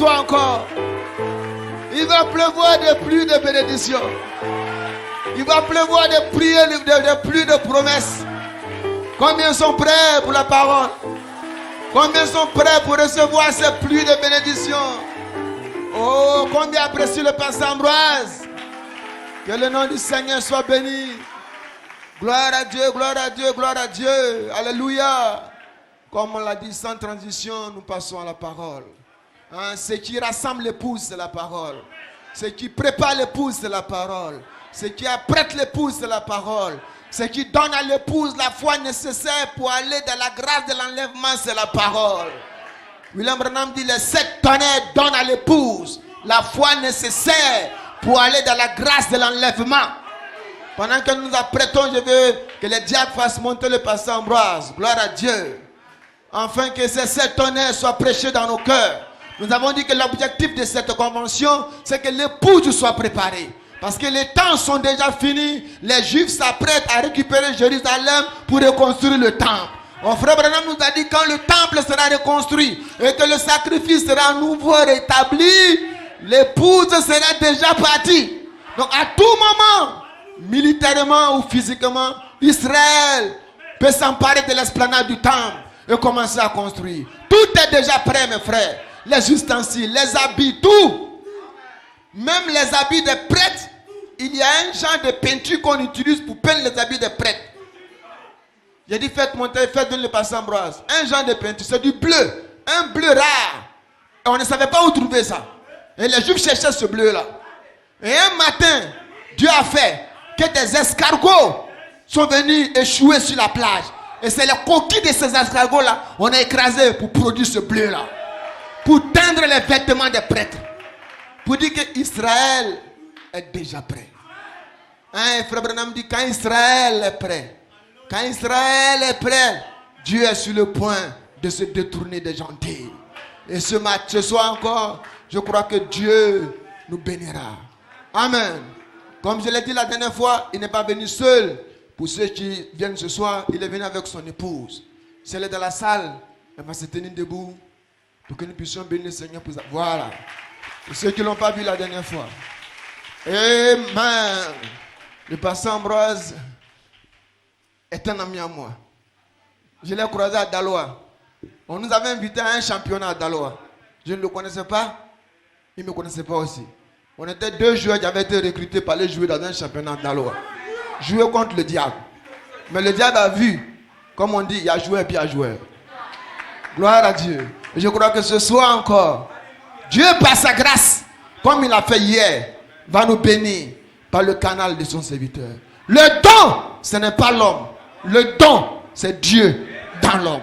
soir encore, il va pleuvoir des pluies de bénédictions. Il va pleuvoir des prières, des pluies de promesses. Combien sont prêts pour la parole? Combien sont prêts pour recevoir ces pluies de bénédictions? Oh, combien apprécie le Pasteur Ambroise. Que le nom du Seigneur soit béni. Gloire à Dieu, gloire à Dieu, gloire à Dieu. Alléluia. Comme on l'a dit, sans transition, nous passons à la parole. Hein, ce qui rassemble l'épouse, c'est la parole. Ce qui prépare l'épouse, c'est la parole. Ce qui apprête l'épouse, c'est la parole. Ce qui donne à l'épouse la foi nécessaire pour aller dans la grâce de l'enlèvement, c'est la parole. William Branham dit, les 7 tonnerres donnent à l'épouse la foi nécessaire pour aller dans la grâce de l'enlèvement. Pendant que nous apprêtons, je veux que les diacres fassent monter le Pasteur Ambroise. Gloire à Dieu. Afin que ces 7 tonnerres soient prêchés dans nos cœurs. Nous avons dit que l'objectif de cette convention, c'est que l'épouse soit préparée. Parce que les temps sont déjà finis. Les Juifs s'apprêtent à récupérer Jérusalem pour reconstruire le temple. Mon frère Branham nous a dit, quand le temple sera reconstruit et que le sacrifice sera à nouveau rétabli, l'épouse sera déjà partie. Donc à tout moment, militairement ou physiquement, Israël peut s'emparer de l'esplanade du temple et commencer à construire. Tout est déjà prêt, mes frères. Les ustensiles, les habits, tout. Même les habits des prêtres, il y a un genre de peinture qu'on utilise pour peindre les habits des prêtres. J'ai dit, faites monter, faites donner le Pasteur Ambroise. Un genre de peinture, c'est du bleu. Un bleu rare. Et on ne savait pas où trouver ça. Et les Juifs cherchaient ce bleu-là. Et un matin, Dieu a fait que des escargots sont venus échouer sur la plage. Et c'est les coquilles de ces escargots-là on a écrasé pour produire ce bleu-là. Pour teindre les vêtements des prêtres. Pour dire que Israël est déjà prêt. Hein, Frère Branham dit, quand Israël est prêt, quand Israël est prêt, Dieu est sur le point de se détourner des gentils. Et ce soir encore, je crois que Dieu nous bénira. Amen. Comme je l'ai dit la dernière fois, il n'est pas venu seul. Pour ceux qui viennent ce soir, il est venu avec son épouse. Si elle est dans la salle, elle va se tenir debout pour que nous puissions bénir le Seigneur pour ça. Voilà. Pour ceux qui ne l'ont pas vu la dernière fois. Amen. Le Pasteur Ambroise est un ami à moi. Je l'ai croisé à Daloa. On nous avait invité à un championnat à Daloa. Je ne le connaissais pas. Il ne me connaissait pas aussi. On était 2 joueurs qui avaient été recrutés par les joueurs dans un championnat à Daloa. Jouer contre le diable. Mais le diable a vu, comme on dit, il y a joueur et puis il y a joueur. Gloire à Dieu. Et je crois que ce soir encore, Dieu par sa grâce, comme il a fait hier, va nous bénir par le canal de son serviteur. Le don, ce n'est pas l'homme. Le don, c'est Dieu dans l'homme.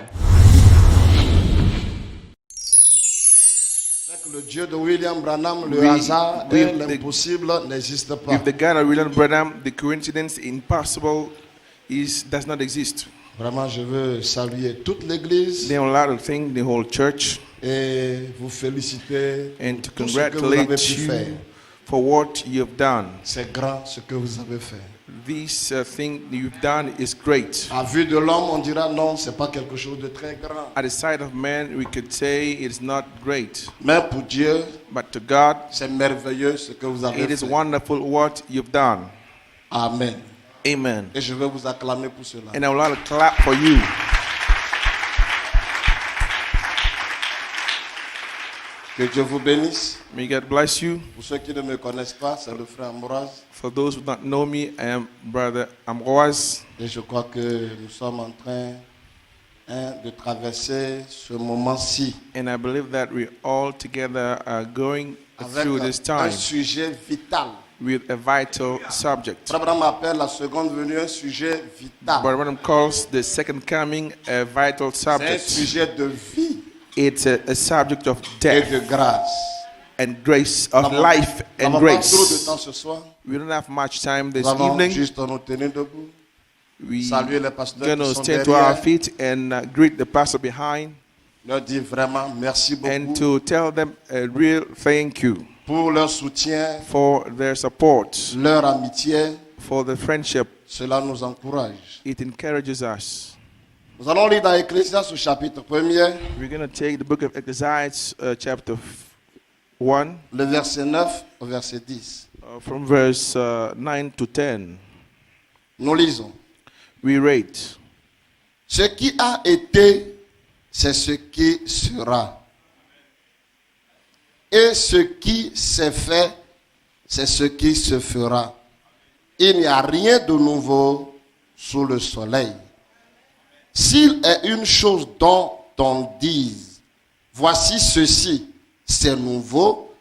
Avec le Dieu de William Branham, le hasard et l'impossible n'existe pas. With the God of William Branham, the coincidence impossible does not exist. Vraiment, je veux saluer toute l'église. They are allowed to thank the whole church Et vous féliciter and to pour tout ce que vous avez congratulate pu faire. you for what you have done. C'est grand ce que vous avez fait. This thing you've done is great. À vue de l'homme, on dira non, c'est pas quelque chose de très grand. At the sight of man, we could say it's not great. Mais pour Dieu, But to God, c'est merveilleux ce que vous avez it is fait. wonderful what you've done. Amen. Amen. Et je vais vous acclamer pour cela. And I would like to clap for you. Que Dieu vous bénisse. May God bless you. Pour ceux qui ne me connaissent pas, c'est le frère Ambroise. For those who don't know me, I am Brother Ambroise. Et je crois que nous sommes en train de traverser ce moment-ci And I believe that we all together are going avec through this un time sujet vital. with a vital subject. Abraham appelle la seconde venue un sujet vital. But Branham calls the second coming a vital C'est un subject. sujet de vie It's a subject of et death de grâce. and grace, of life Nous and n'avons pas trop de grace. temps ce soir. We don't have much time this Nous allons evening. juste nous tenir debout. We Saluer les pasteurs going qui to sont stand to our derrière. feet and greet the pastor behind Leur dire vraiment merci and beaucoup to tell them a real thank you pour leur soutien, for their support, leur amitié. for the friendship. Cela nous encourage. It encourages us. Nous allons lire dans Ecclésiaste au chapitre 1er. We're going to take the book of Ecclesiastes, chapter 1, le verset 9 au verset 10. from verse 9 to 10. Nous lisons. We rate. Ce qui a été, c'est ce qui sera. Et ce qui s'est fait, c'est ce qui se fera. Il n'y a rien de nouveau sous le soleil. S'il est une chose dont on dise, voici ceci, c'est nouveau,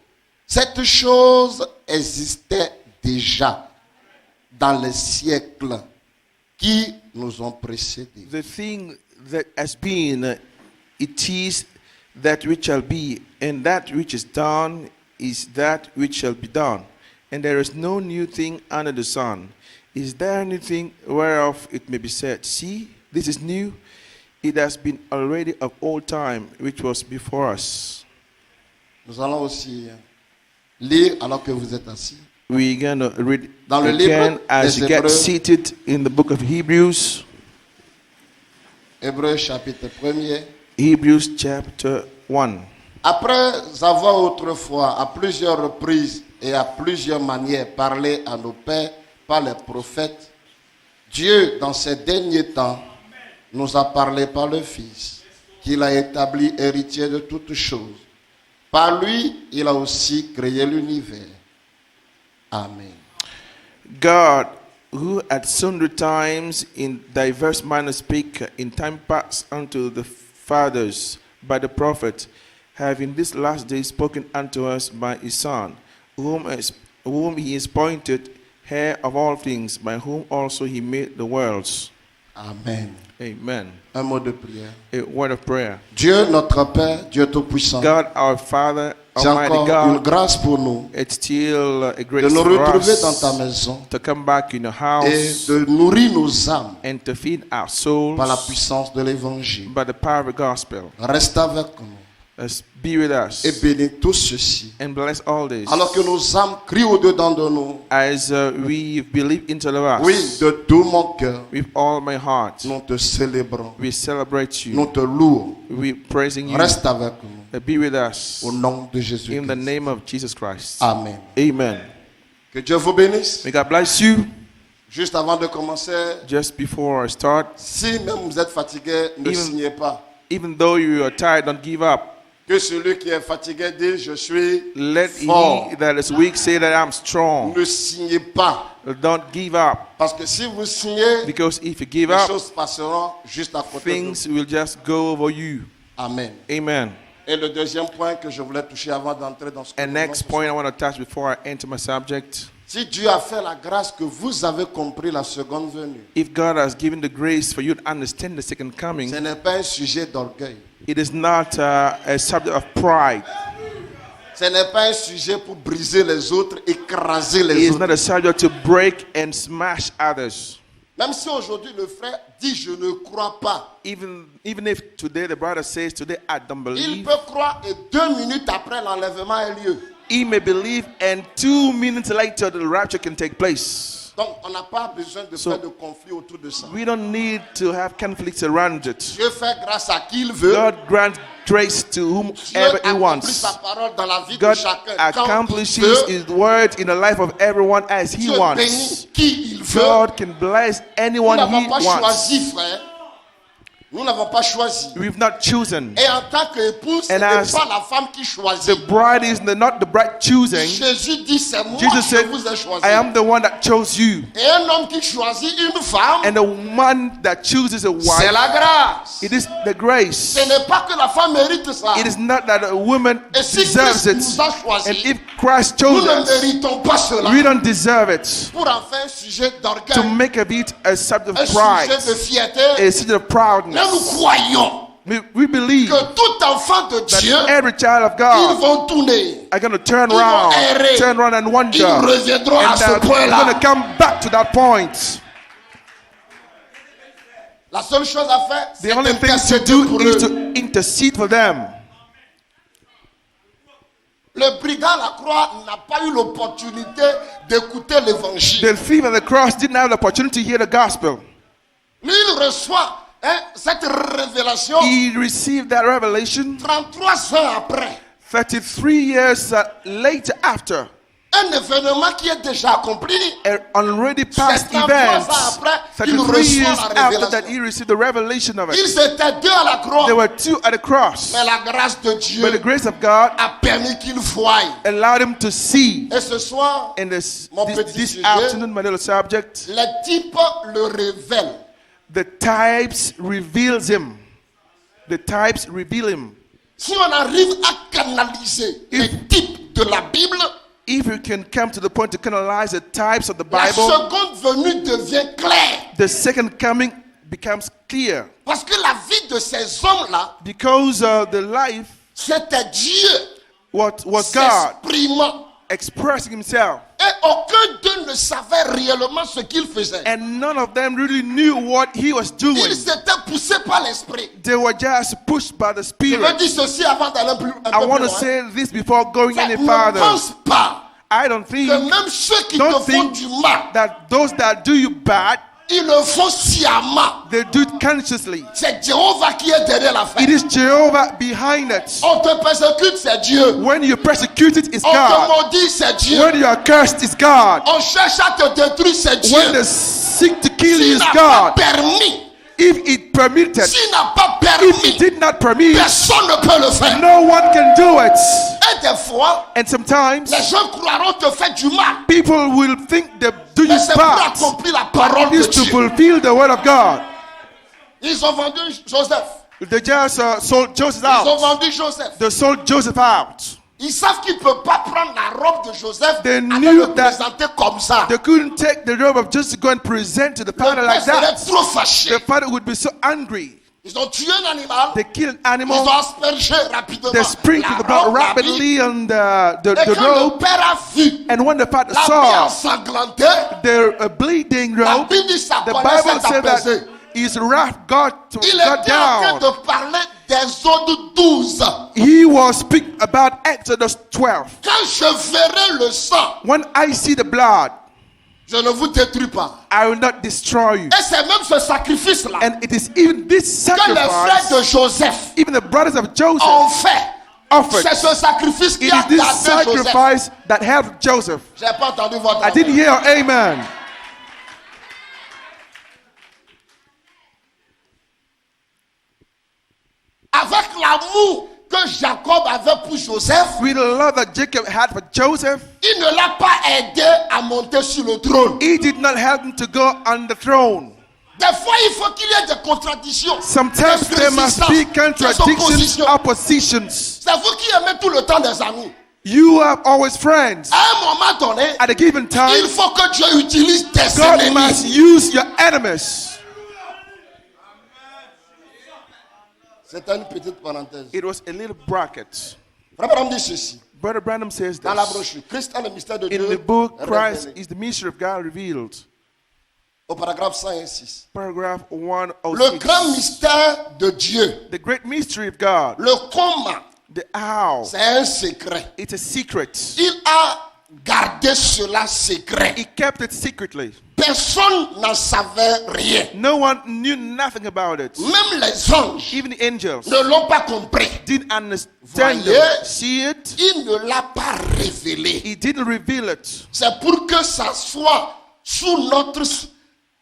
cette chose existait déjà dans les siècles qui nous ont précédés. The thing that has been, it is that which shall be, and that which is done is that which shall be done. And there is no new thing under the sun. Is there anything whereof it may be said, see, this is new? It has been already of old time, which was before us. Nous allons aussi lire alors que vous êtes assis. We're going to read Dans le again livre as des you get Hébreux. seated in the book of Hebrews. Hébreux chapitre 1er. Hebrews chapter 1. Après avoir autrefois à plusieurs reprises et à plusieurs manières parlé à nos pères par les prophètes, Dieu dans ces derniers temps nous a parlé par le Fils, qu'il a établi héritier de toutes choses. Par lui, il a aussi créé l'univers. Amen. God, who at sundry times in diverse manners spake in time past unto the fathers by the prophet, have in this last day spoken unto us by his Son, whom he is appointed heir of all things, by whom also he made the worlds. Amen. Amen. Un mot de prière. A word of prayer. Dieu notre Père, Dieu Tout-Puissant, God, our Father, c'est Almighty encore une God, grâce pour nous it's still a de grace nous for retrouver dans ta us maison to come back in your et house de nourrir nos âmes and to feed our souls par la puissance de l'évangile. by the power of the gospel. Reste avec nous Be with us et bénis tout ceci. and bless all this. Alors que nos âmes crient au-dedans de nous, As we believe into the us, oui, de tout mon cœur, with all my heart, nous te célébrons, we celebrate nous you. te louons. We praising you. Reste avec nous Be with us au nom de in the Jésus-Christ. name of Jesus Christ. Amen. Amen. Que Dieu vous bénisse. May God bless you. Juste avant de commencer, Just before I start, si même vous êtes fatigué, ne Even- signez pas. even though you are tired, don't give up. Que celui qui est fatigué dise je suis Let fort. he that is weak say that I'm strong. Ne signez pas. Don't give up, Parce que si vous signez, because if you give les up, choses passeront juste à côté de things vous. will just go over you. Amen. Amen. Et le deuxième point que je voulais toucher avant d'entrer dans ce que And nous next voulons- point I want to touch before I enter my subject. Si Dieu a fait la grâce que vous avez compris la seconde venue, If God has given the grace for you to understand the second coming, ce n'est pas un sujet d'orgueil. it is not a subject of pride. Ce n'est pas un sujet pour briser les autres, écraser It les is autres. not a subject to break and smash others. Même si aujourd'hui le frère dit je ne crois pas, Even if today the brother says, today I don't il believe, peut croire et 2 minutes après l'enlèvement a lieu. he may believe and 2 minutes later the rapture can take place. Donc on n'a pas besoin de So- faire de conflit autour de ça. We don't need to have conflicts around it. Dieu fait grâce à qui il veut. God grants grace to Dieu whomever he accomplit wants. sa parole dans la vie de God chacun quand il accomplishes veut. his word in the life of everyone as he Dieu wants. bénit qui il veut. God can bless Nous anyone n'avons he pas wants. choisi, frère. Nous n'avons pas choisi. We've not chosen. Et en tant qu'épouse, ce And n'est as pas la femme qui The choisit. bride is not the bride choosing. Jésus dit, c'est moi Jesus qui said, vous ai choisi. I am the one that chose you. Et un homme qui choisit une femme, And the one that chooses a c'est wife, la grâce. it is the grace. Ce n'est pas que la femme mérite ça. It is not that a woman Et si deserves Christ nous a it. choisi, And if Christ nous chose ne us, méritons pas cela. we don't deserve it. Pour en faire un sujet To d'orgueil, make of it a subject un of pride, sujet de fierté, a subject of mais nous proudness. croyons We believe que tout enfant de that Dieu, every child of ils God vont tourner. are going to turn Ils vont around errer. and wonder. Ils reviendront à And ce they're point-là. going to come back to that point. La seule chose à faire, The c'est only thing to d'intercéder do pour is eux. to intercede for them. Le brigand à la croix n'a pas eu l'opportunité d'écouter l'évangile. The thief on the cross didn't have the opportunity to hear the gospel. Lui, il reçoit cette révélation He received that revelation 33 ans après. 33 years later after, un événement qui est déjà accompli, an already past 73 event, ans après, il 33 reçoit years la after that, révélation. he received the revelation of it. Ils étaient deux à la croix, There were two at the cross, mais la grâce de but the Dieu grace of God a permis qu'ils voient. allowed him to see. Et ce soir, And this Mon petit this sujet, afternoon, my little subject, les types le révèlent. the types reveals him. The types reveal him. Si on arrive à canaliser les types de la Bible, If you can come to the point to canalize the types of the la Bible, seconde venue devient claire. the second coming becomes clear. Parce que la vie de ces hommes-là, Because the life c'était Dieu was God s'exprimant. expressing himself. Et aucun d'eux ne savait réellement ce qu'il faisait. And none of them really knew what he was doing. Ils s'étaient poussés par l'esprit. They were just pushed by the Je veux Spirit. dire ceci avant d'aller un peu I want plus to loin. say this before going any Ne farther. pense pas I don't think que même ceux qui te Don't font think du mal, that those that do you bad, ils le font sciemment. they do it consciously. C'est Jéhovah qui est derrière la It fête. is Jehovah behind it. On te persécute, c'est Dieu. When you persecute it, it's On te God. maudit, c'est Dieu. When you are cursed, it's God. On cherche à te détruire, c'est When Dieu. they seek to kill you, S'il it's n'a pas God. permis, If it permitted, s'il n'a pas if permis, it did not permit, personne ne peut le faire. no one can do it. Et des fois, And sometimes les gens croiront te faire du mal. people will think they do you Mais c'est pour bad, accomplir la but parole it de is to Dieu. fulfill the word of God. Ils ont vendu Joseph. They just sold Joseph Ils ont out. vendu Joseph. They sold Joseph out. Ils savent qu'ils ne peuvent pas prendre la robe de Joseph They et knew le that présenter comme ça. They couldn't take the robe of Joseph to go and present to the Le father père like serait that. trop fâché. The father would be so angry. Ils ont tué un animal. They killed Ils animal. ont aspergé rapidement They sprinkled the la blood robe, l'habit. rapidly on Et the quand le robe. père a vu And when the father l'habit saw ensanglanté, the bleeding la robe, Bible dit sa the colère Bible s'est said that apaisée. his wrath got Il était en train down. de parler d'Exode 12. He was speaking about Exodus 12. Quand je verrai le sang, When I see the blood, je ne vous détruis pas. I will not destroy you. Et c'est même ce sacrifice-là And it is even this que les frères sacrifice, de Joseph even the brothers of ont Joseph fait. offered. C'est ce sacrifice qui It a is this gardé Joseph. sacrifice that helped Joseph. Je n'ai pas entendu votre I didn't amen. hear your amen. Avec l'amour que Jacob avait pour Joseph, With the love that Jacob had for Joseph, il ne l'a pas aidé à monter sur le trône. he did not help him to go on the throne. Des fois, il faut qu'il y ait des contradictions. Sometimes des there must be résistances, des contradictions, oppositions. oppositions. C'est vous qui aimez tout le temps des amis. You have always friends. À un moment donné, At a given time, il faut que Dieu utilise tes God ennemis. must use your enemies. C'était une petite parenthèse. It was a little bracket. Frère Branham dit ceci. Brother Branham says Dans la this. brochure, Christ est le mystère de In Dieu. the book, Christ révélé. is the mystery of God revealed. Au paragraphe 106. Paragraph Le 106. grand mystère de Dieu. The great mystery of God. Le comment, The how. c'est un secret. It's a secret. Il a gardé cela secret. He kept it secretly. Personne n'en savait rien. No one knew nothing about it. Même les anges Even the angels ne l'ont pas compris. didn't understand Voyez. it. See it? Il ne l'a pas révélé. He didn't reveal it. C'est pour que ça soit sous notre...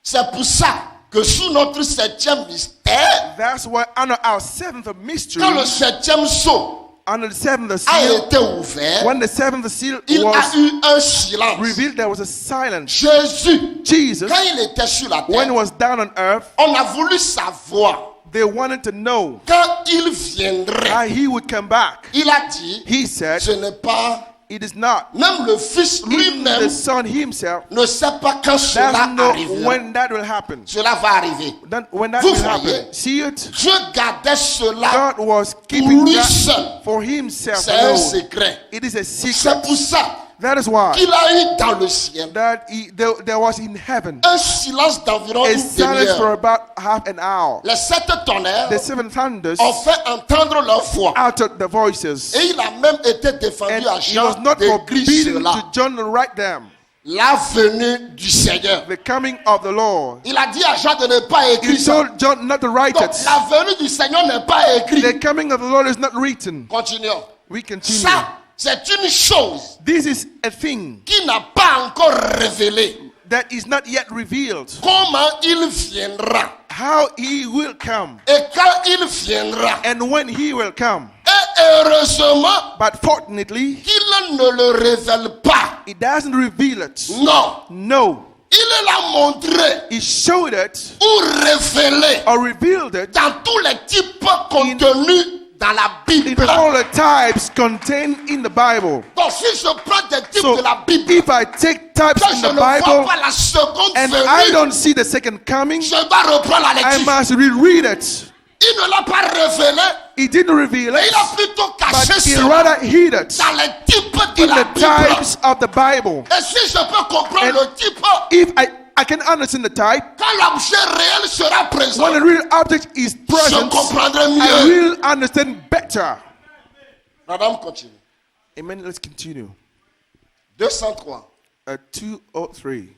C'est pour ça que sous notre septième mystère, That's why under our seventh mystery, quand le septième sceau under the seventh a seal, été ouvert, when the seventh seal il a was eu un silence. revealed, there was a silence. Jésus, Jesus, quand il était sur la when he terre, was down on earth, on a voulu savoir they wanted to know quand il viendrait. how he would come back. Il a dit, He said, ce n'est pas... it is not. Même le Fils Even lui-même the Son himself ne sait pas quand cela doesn't know arrivera. when that will happen. Cela va arriver. When that Vous will voyez? happen. See it? Dieu gardait cela God was pour keeping lui that seul. for himself C'est un alone. secret. It is a C'est secret. pour ça That is why qu'il a eu dans le ciel that there was in heaven un silence d'environ a une silence for demi-heure. about half an hour. Les 7 tonnerres The seven thunders ont fait entendre leur voix. uttered the voices, Et il a même été défendu and à he Jean was not d'écrire forbidden cela. to John to write them. La venue du Seigneur. The coming of the Lord. Il a dit à Jean de ne pas He écrire ça. told John not to write Donc it. la venue du Seigneur n'est pas écrite. The coming of the Lord is not written. Continuons. We continue. Ça, c'est une chose This is a thing qui n'a pas encore révélé that is not yet revealed. comment il viendra. How he will come Et quand il viendra, and when he will come. et heureusement But fortunately, qu'il ne le révèle pas. it doesn't reveal it. Non, No. il l'a montré He showed it ou révélé or revealed it dans tous les types contenus dans la in Bible. all the types contained in the Bible. Donc si je prends des types So de la Bible, if I take types que in je the ne vois Bible pas la seconde and I venue, don't see the second coming, je dois reprendre la I lecture. must reread it. Il ne l'a pas révélé, He didn't reveal mais it, il a plutôt caché but he cela rather hid it dans les types de in la the Bible. types of the Bible. Et si je peux comprendre And le type, If I can understand the type, quand l'objet réel sera présent, when the real object is je present, comprendrai I mieux. will understand better. Madame, continue. Amen. Let's continue. 203. 203.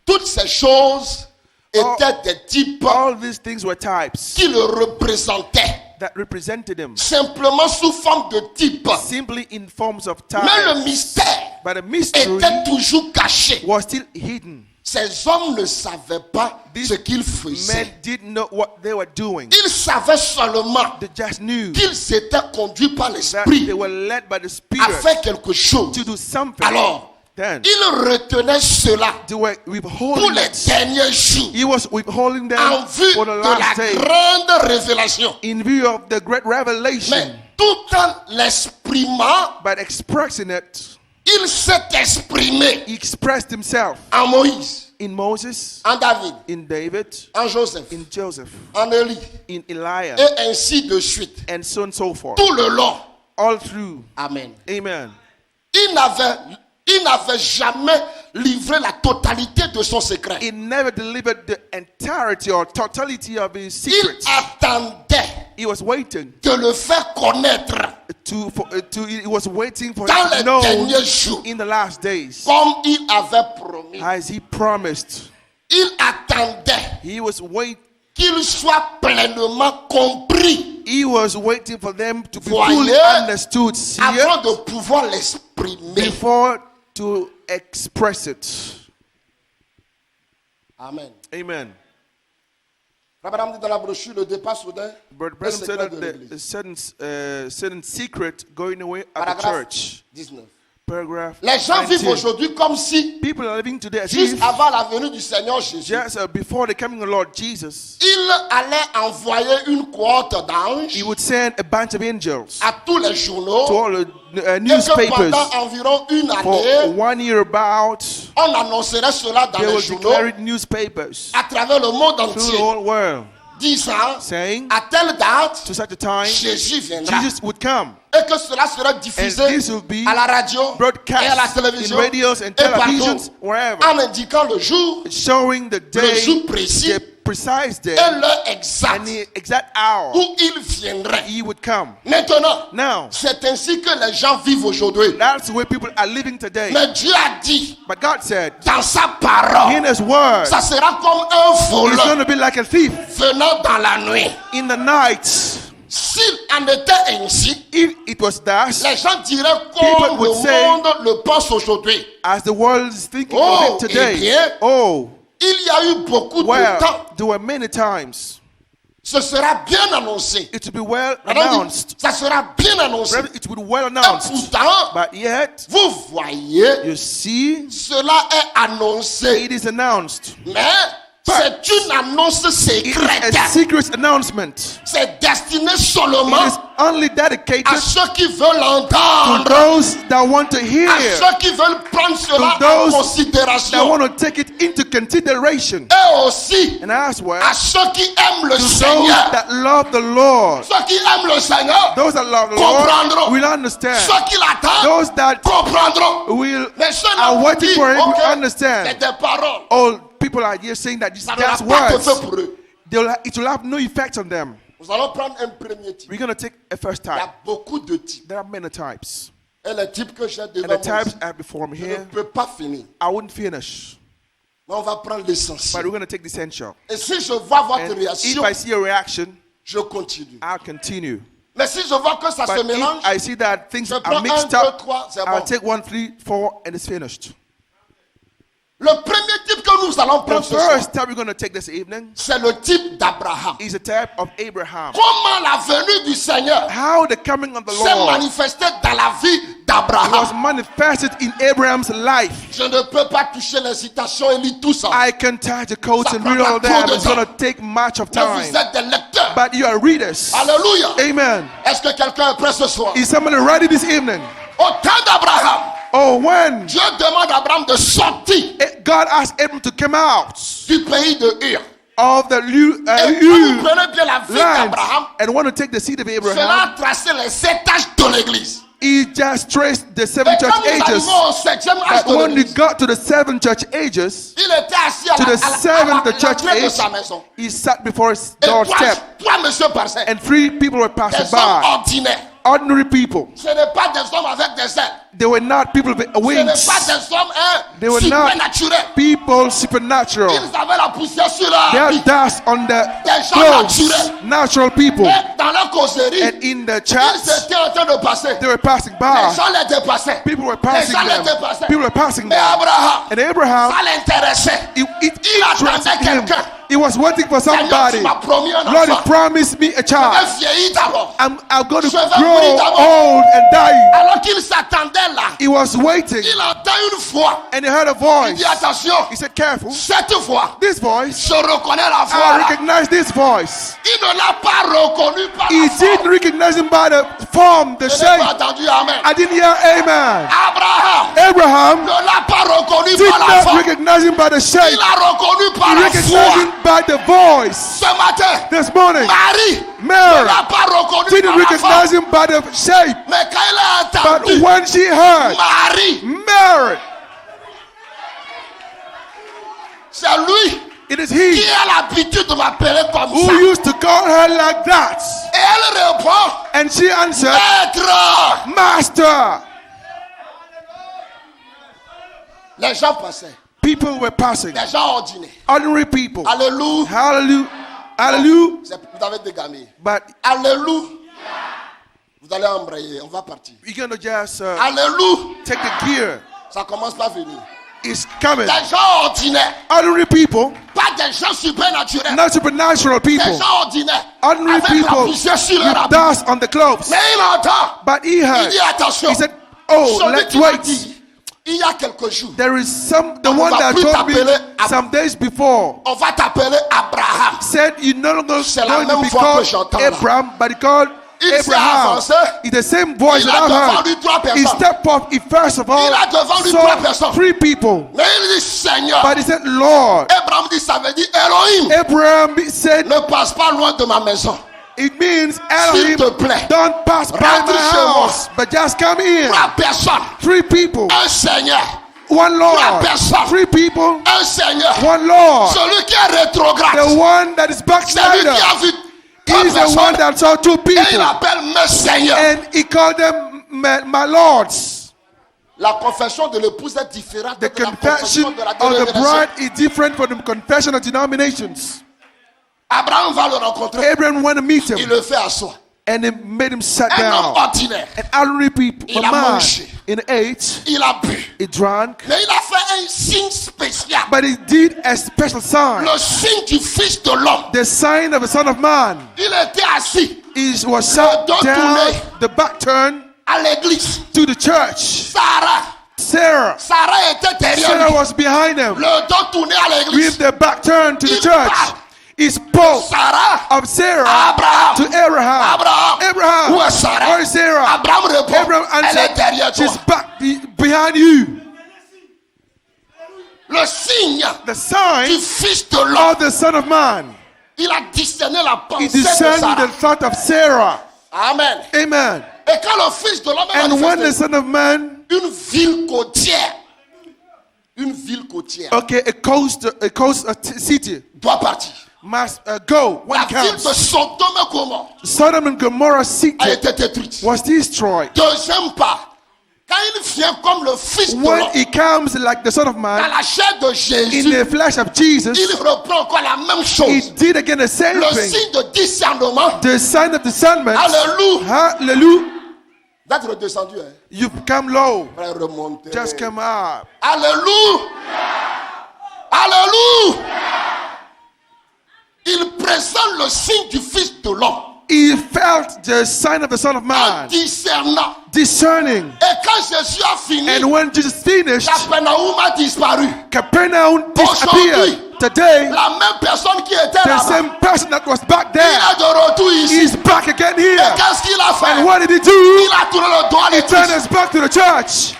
Toutes ces choses étaient des types All these things were types qui le représentaient, that represented him simplement sous forme de type. simply in forms of Mais le types. mystère But the mystery était toujours caché. was still hidden. Ces hommes ne savaient pas These ce qu'ils Men faisaient. didn't know what they were doing. Ils savaient seulement They just knew qu'ils s'étaient conduits par that l'esprit they were led by the à Spirit faire quelque chose. to do something. Alors, Then ils retenaient cela they were pour withholding les it. derniers jours He was withholding them en vue for the de la last day grande révélation. in view of the great Mais revelation. tout en l'exprimant, But expressing it, il s'est exprimé he expressed himself en Moïse, in Moses, en David, in David, en Joseph, in Joseph, en Élie, in Eliah, et ainsi de suite. and so on and so forth. Tout le long. All through. Amen. Amen. Il n'avait jamais livré la totalité de son secret. He never delivered the entirety or totality of his Il secrets. attendait He was waiting de le faire connaître he was waiting for dans him to les know derniers jours, in the last days, comme il avait promis. as he promised. Il attendait He was qu'il soit pleinement compris He was waiting for them to be Voyez, fully understood, see it, avant de pouvoir l'exprimer. before to express it. Amen. Amen. Madame dit dans la brochure, le départ soudain, But le Branham said secret that de the l'église. certain secret going away at the Paragraphe church. 19. Paragraph Les gens vivent 19. aujourd'hui comme si, People are living today as juste if, avant la venue du Seigneur Jésus, just before the coming of the Lord Jesus, il allait envoyer une cohorte d'anges he would send a bunch of angels à tous les journaux to all the et que newspapers. pendant environ une For année, 1 year about, on annoncerait cela dans they les will journaux declare it in newspapers à travers le monde through the entier, whole world, disant saying à telle date, to such a time Jésus viendra. Jesus would come. Et que cela sera And diffusé this will be à la radio et à la broadcast in télévision radios and et partout, televisions, wherever, en indiquant le jour, showing the day, jour précis, the precise day, et l'heure and exacte the exact hour où il viendrait. he would come. Maintenant, Now, c'est ainsi que les gens vivent aujourd'hui. that's the way people are living today. Mais Dieu a dit But God said, dans sa parole, in His word, ça sera comme un it's going voleur to be like a thief venant dans la nuit. in the night. S'il en était ainsi, If it was thus, les gens diraient People comme would le say, monde le pense aujourd'hui. as the world is thinking Oh, of it today, eh bien, oh, Il y a eu beaucoup de well, temps. there were many times Ce sera bien annoncé. it would be well Madame dit, announced. ça sera bien annoncé. It would be well Et announced. pourtant, But yet, vous voyez, you see, cela est annoncé. it is announced. Mais c'est une annonce It is secrète. a secret announcement. C'est destiné It is seulement only à dedicated ceux qui veulent to l'entendre, those that want to à hear, ceux qui veulent prendre cela To en those that considération, want to take it into consideration. et aussi And as well, à ceux qui aiment le to those Seigneur. that love the Lord. Ceux qui aiment le Seigneur Those that love the comprendront. Lord will understand. Ceux qui l'attendent Those that comprendront. will Mais ceux are qui waiting disent, for him ok, will c'est understand. des paroles. All people are here saying that Ça n'aura that's pas d'effet words. pour eux. It will have no effect on them. Nous allons prendre un premier type. We're going to take a first Il y type. a beaucoup de types. There are many types. Et les types que j'ai And devant the moi, types ici, I have before me je ne here, peux pas finir. I wouldn't finish. Mais on va prendre but l'essentiel. we're going to take the essential. Et si je vois votre And if réaction, I see a reaction, je continue. I'll continue. Mais si je vois que ça se But mélange, if I see that things je are prends 1, mixed 2, up, 3, c'est I'll bon. take 1, 3, 4, and it's finished. Le premier type que nous allons The prendre ce soir, first type we're going to take this evening c'est le type d'Abraham. is a type of Abraham. Comment la venue du Seigneur How the coming of the s'est Lord manifestée dans la vie was d'Abraham. manifested in Abraham's life. Je ne peux pas toucher les citations et lire tout ça. I can tie the coats Ça and read prendra all trop that. de It's going to temps. take much of Mais vous time. êtes des lecteurs. But you are readers. Alléluia. Amen. Est-ce que quelqu'un est prêt ce soir? Is somebody ready this evening? Au temps d'Abraham, Oh, when Dieu demande à Abraham de sortir God asked Abraham to come out du pays de Ur. of the Et quand vous Ur prenez bien la vie land d'Abraham, and want to take the seed of cela Abraham, a tracé les étages de l'église. he just traced the Et seven church quand nous ages. arrivons au 7e âge But de when we l'église, got to the seven church ages, il était assis à to the seventh church l'entrée de age, sa maison. he sat before his Et doorstep, trois messieurs passaient. and 3 people were Des passing hommes by. ordinaires. Ordinary people. Ce n'est pas des hommes avec des ailes. They were not people with Ce n'est wings. pas des hommes They were not supernaturels. people supernatural. Ils avaient la poussière sur leur They habit. had dust on the Des gens clothes. naturels. Natural people. Et dans leur causerie, And in the ils church, étaient en train de passer. they were passing Les by. gens les dépassaient. People were Les passing gens les them. dépassaient. People were passing Mais them. Abraham, And Abraham, ça l'intéressait. it Il attendait interested him. quelqu'un. He was waiting for Seigneur, somebody. tu m'as promis un Lord, you enfant. promised me a Je vais child. vieillir d'abord. I'm going to Je vais grow mourir d'abord. old and die. Alors qu'il s'attendait là, He was waiting, il entend une voix. and he heard a Il voice. dit attention, He said, careful. cette voix, This voice, je reconnais la voix I là. recognize this voice. Il ne l'a pas reconnu par He la didn't forme. recognize him by the form, the Je n'ai pas shape. entendu amen. I didn't hear amen. Abraham Abraham ne l'a pas reconnu did par la not forme. recognize him by the shape. Il l'a reconnu par He la recognized voix. him by the voice. Ce matin, This morning, Marie ne Mary l'a pas reconnu didn't par la recognize forme. him by the shape. Mais quand il a But entendu when she heard Marie, Mary, c'est lui it is qui he a l'habitude de m'appeler comme who ça. used to call her like that. Et elle répond, And she answered, Maître. Master. Les gens passaient, People were passing. des gens ordinaires. Ordinary people. Alléluia. Hallelujah. Hallelujah. Vous avez dégamé. But Alléluia. Vous allez embrayer, on va partir. we're going to just Alléluia. take the gear. Ça commence par venir. It's coming. Des gens ordinaires, Ordinary people, pas des gens supernaturels. not supernatural Des people. gens ordinaires, Ordinary avec la people poussière sur with leur habit. dust on the clothes. Mais il entend, But he il heard. dit attention. He said, oh, Celui let's qui m'a wait. dit, il y a quelques jours, There is the On one va that plus told me t'appeler some days before, on va t'appeler Abraham. said you're no longer C'est la going to même be voix que called j'entends là. Abraham, but called Il s'est Abraham. avancé. It's the same voice Il that a I devant heard. lui 3 He personnes. stepped up, he first of all Il a devant lui 3 personnes. saw 3 people. Mais il dit Seigneur. But he said, Lord. Abraham dit ça veut dire Elohim. Abraham said, Ne passe pas loin de ma maison. it means S'il Elohim, te plaît. don't pass by Rentre my chez moi. house, but just come in. 3 personnes. 3 people, Un Seigneur. 1 Lord. personnes. 3 people, Un Seigneur. 1 Lord. Celui qui est rétrograde. The one that is Celui backslider. qui a vu 3 He's the one personnes. that saw 2 Et il people. appelle mes seigneurs. And he called them my lords. La confession de l'épouse est différente The de la confession confession de la of the dénomination. bride is different from the confession of denominations. Abraham va le rencontrer. Abraham went to meet Il him le fait asseoir. and he made him sit Un homme down. ordinaire. An ordinary people, Il a a man, mangé. in ate, Il a bu. he drank, Mais il a fait un signe spécial. but he did a special sign. Le signe du Fils de l'homme. The sign of the Son of Man. Il était assis He was sat dos down, tourné. the back turned à l'église. to the church. Sarah était derrière Sarah lui. was behind him Le dos tourné à with l'église. the back turned to the Il church. parle. He spoke Sarah, of Sarah Abraham. to Abraham. Abraham. Où est Sarah? Where is Sarah? Abraham répond. Abraham Elle est derrière answered, toi. she's back behind you. Le signe The sign du Fils de l'homme. of the Son of Man. Il a discerné la He pensée de discerned Sarah. the thought of Sarah. Amen. Amen. Et quand le Fils de l'homme est And when the manifesté, Son of Man, une ville côtière, okay, a coast city doit partir. must go when La it ville de comes. Sodome et Gomorrhe Sodom and Gomorrah a city été détruite. was destroyed. Deuxième pas, Quand il vient comme le fils de when l'homme, he comes like the Son of dans Man, la chair de in Jésus, the flesh of Jesus, il reprend encore la même he chose. did again the same Le thing. signe de discernement. The sign of discernment. Alléluia. Hallelujah. D'être descendu, hein. You've come low. Frère, remonter. Just come up. Alléluia. Alléluia. Il présente le signe du Fils de l'homme. He felt the sign of the Son of En Man, discernant. discerning. Et quand Jésus a fini, And when Jesus finished, Capernaum a disparu. Capernaum disappeared. Today, La même personne qui était the là-bas, same person that was back il there est de retour ici. is back again Et here. qu'est-ce qu'il a fait? And what did he do? Il a tourné le doigt à He turned l'église. his back to the church.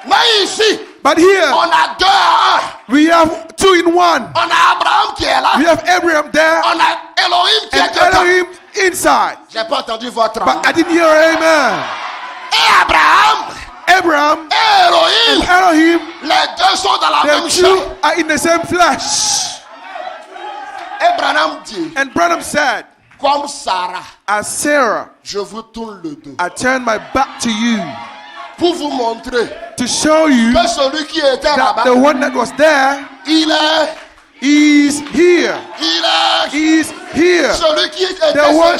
Mais ici, But here, on a 2 à 1. we have 2 in 1. On a Abraham qui est là. We have Abraham there On a Elohim qui est and dedans. Elohim inside. J'ai pas entendu votre But I amen. didn't hear amen. Et Abraham Abraham et Elohim, and Elohim, les deux sont dans la the même two chair. are in the same flesh. Et Branham dit, And Branham said, comme Sarah, as Sarah, je vous tourne le dos. I turn my back to you Pour vous montrer to show you que celui qui était that là-bas, the one that was there il est, is here. il est, Is here. celui qui était The one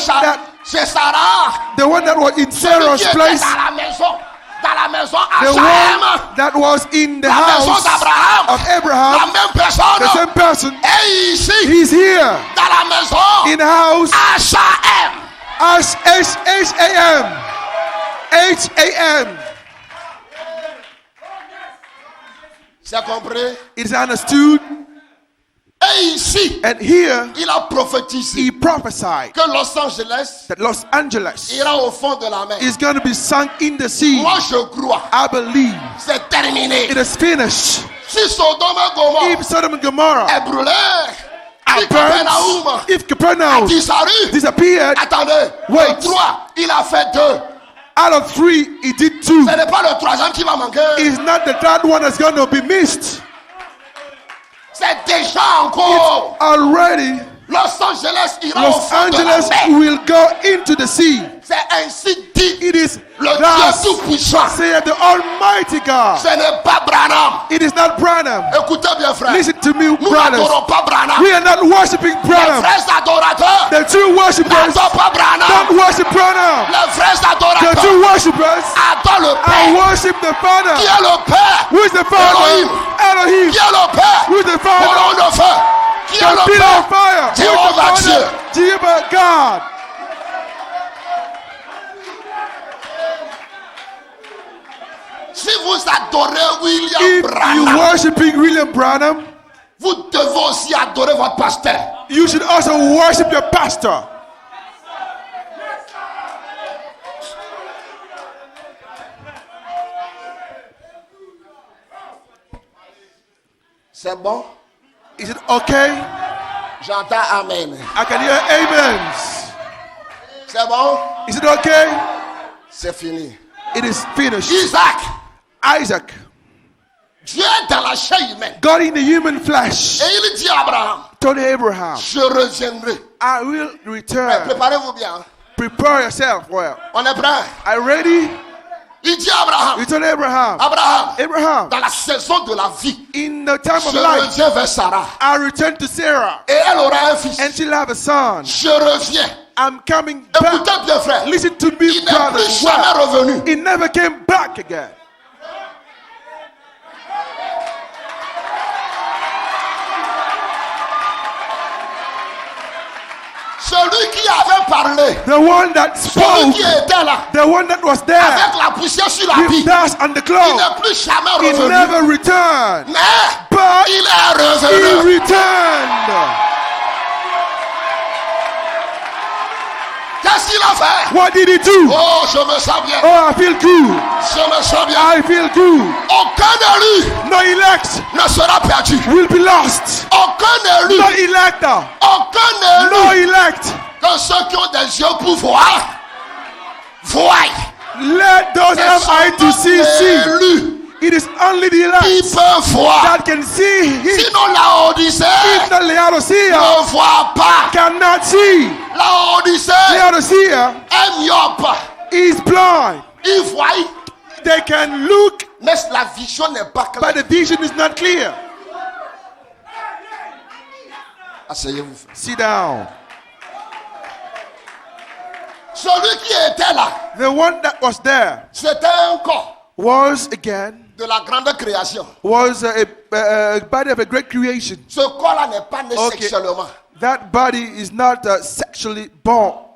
chez Sarah, The one that was in celui Sarah's qui était place, dans la maison à the Shem, one that was in the la maison house d'Abraham, of la Abraham, même the personne, same person, est ici, he's here dans la maison in the house à Shem. as H-A-M. H-A-M. C'est compris? It is understood. Et ici, And here, il a prophétisé he prophesied que Los Angeles that Los Angeles ira au fond de la mer. is going to be sunk in the sea. Moi, je crois. I believe C'est terminé. it is finished. Si Sodome et Gomorrhe If Sodom and Gomorrah est brûlé, are si Capernaum burnt, if a Capernaum disparu, disappeared, attendez, Wait. le 3, il a fait 2. out of 3, he did 2. Ce n'est pas le 3e qui va manquer. It's not the third one that's going to be missed. C'est déjà encore. Already, Los Angeles ira au Los fond de la Angeles mer. will go into the sea. C'est ainsi dit It is le Dieu thus Tout-Puissant. saith the Almighty God. Ce n'est pas Branham. It is not Branham. Écoutez bien, frère. Listen to me, Nous brothers. n'adorons pas Branham. We are not worshiping Les Branham. frères adorateurs The true worshippers n'adorent pas Branham. don't worship Branham. Les frères The adorateurs true worshippers adorent le I Père. worship the Qui Father. est le Père? Who is the Father? Elohim. Elohim. Qui est le Père? Who is the Father? Colonne de feu. Qui est The le pillar Père? of fire. Who is the Jehovah Father? Dieu. Jehovah God. Si vous adorez William If you Branham, worshiping William Branham, vous devez aussi adorer votre pasteur. you should also worship your pastor. C'est bon? Is it okay? J'entends Amen. I can hear amens. C'est bon? Is it okay? C'est fini. It is finished. Isaac, Isaac, Dieu est dans la chair humaine. God in the human flesh, Et il dit à Abraham, told Abraham, je reviendrai. I will return. Préparez-vous bien. Prepare yourself well. On est prêt? Are you ready? Il dit à Abraham, He told Abraham, Abraham, Abraham, dans la saison de la vie, in the time of je life, reviens vers Sarah. I return to Sarah Et elle aura un fils. and she'll have a son. Je reviens. I'm coming back. Écoutez bien, frère. Listen to me, Il n'est brother. plus jamais revenu. He never came back again. Celui qui avait parlé, The one that celui spoke, qui était là, the one that was there, avec la poussière sur la with vie, dust on the il cloud, n'est plus jamais he revenu. never returned. Mais But il est he revenu. returned. Qu'est-ce qu'il a fait? What did he do? Oh, je me sens bien. Oh, I feel good. Je me sens bien. I feel good. Aucun élu No elect ne sera perdu. will be lost. Aucun élu, No elector. aucun No élu. elect. Que ceux qui ont des yeux pour voir, voient. Let those that have eyes to see, see. Élu It is only the qui elect peuvent voir. that can see him. Sinon, la Odyssée If the Laodicea ne voit pas. cannot see, La Odyssée Laodicea est myope. is blind. Il voit, They can look, mais la vision n'est pas but claire. the vision is not clear. Asseyez-vous. Frère. Sit down. Celui qui était là, The one that was there c'était un corps was again de la grande création. was a body of a great creation. Ce corps-là n'est pas né Okay. sexuellement. That body is not sexually born.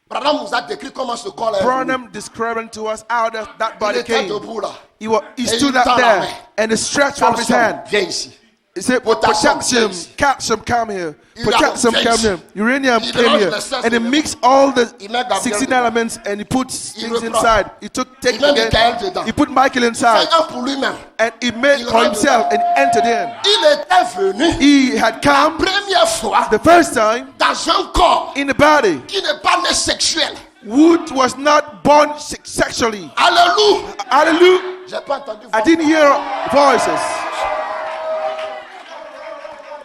Branham nous a décrit comment ce corps est. Branham describing to us how that Il body était came. debout là. He Et stood il up tend la there main. and he stretched from his hand. Viens ici. He said, Potassium, potassium, yes. calcium, come here. Uranium, Potassium, come yes. here. Uranium He came mélange here. les 16 And he éléments. mixed all the Il met Gabriel 16 dedans. elements and he puts Il things reprend. inside. He took take Il met again. Michael dedans. He put Michael inside. C'est un pour lui-même. And he made Il for rentre himself and entered in. Il était venu He had come première fois the first time dans un corps in the body qui n'est pas né sexuel. which was not born sexually. Alléluia. Hallelujah. J'ai pas entendu. I didn't hear voices.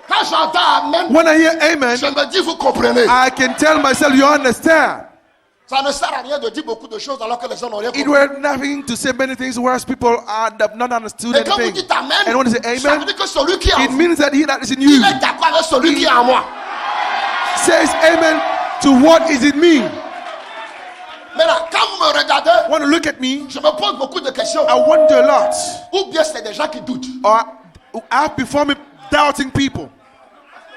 Quand j'entends amen, When I hear amen, je me dis vous comprenez. I can tell myself you understand. Ça ne sert à rien de dire beaucoup de choses alors que les gens n'ont rien It compris. were nothing to say many things, whereas people have not understood Et quand vous anything. dites amen, And when they say ça veut amen, dire que celui qui est en it vous, means that he that is in il you est d'accord avec celui qui est en moi. says amen to what is in me. Maintenant, quand vous me regardez, Want to look at me? je me pose beaucoup de questions. I wonder a lot. Ou bien c'est des gens qui doutent. Or I have before me doubting people.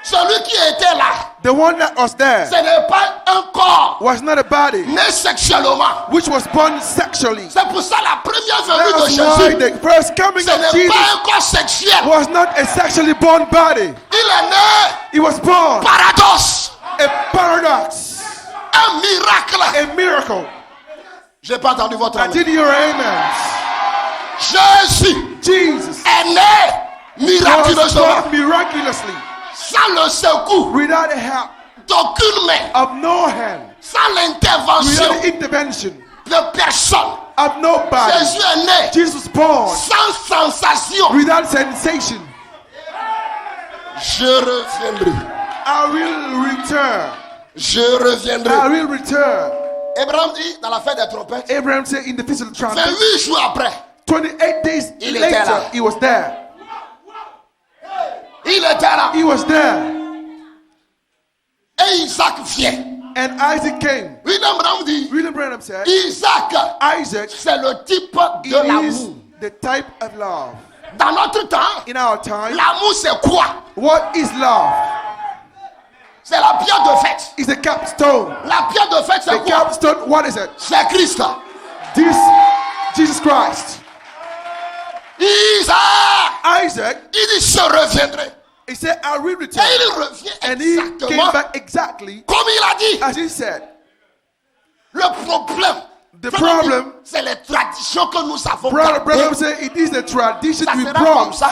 Celui qui était là, The one that was there ce n'est pas un corps was not a body né sexuellement. which was born sexually. C'est pour ça la première venue de That's why Jésus, the first coming ce of n'est Jesus pas un corps sexuel. was not a sexually born body. Il est né It was born paradoxe, a paradox, un miracle. a miracle. J'ai pas entendu votre I amen. did your amen. Jésus Jesus est né was miraculeusement, born miraculously sans le secours without the help d'aucune main, of no hand, sans l'intervention without the intervention de personne. of nobody. Jésus est né Jesus was born sans sensation. without sensation. Je reviendrai. I will return. Je I reviendrai. will return. Abraham dit dans la fête des trompettes, Abraham said in the Feast of the Trumpet, 28 jours après, 28 days Il était là. later, he was there. il était là. He was there. Et Isaac vient. And Isaac came. William Branham dit, William Branham said, Isaac, Isaac c'est le type de is l'amour. the type of love. Dans notre temps, In our time, l'amour c'est quoi? what is love? C'est la pierre de fête. It's a capstone. La pierre de fête c'est The quoi? capstone, what is it? C'est Christ. This Jesus Christ. Isaac, Il dit je reviendrai. he said, I will Et return. il revient And he exactement came back exactly comme il a dit. as he said. Le problème, The problem, c'est les traditions que nous avons Brother gardées. Branham said, it is the tradition Ça we sera comme brought. ça.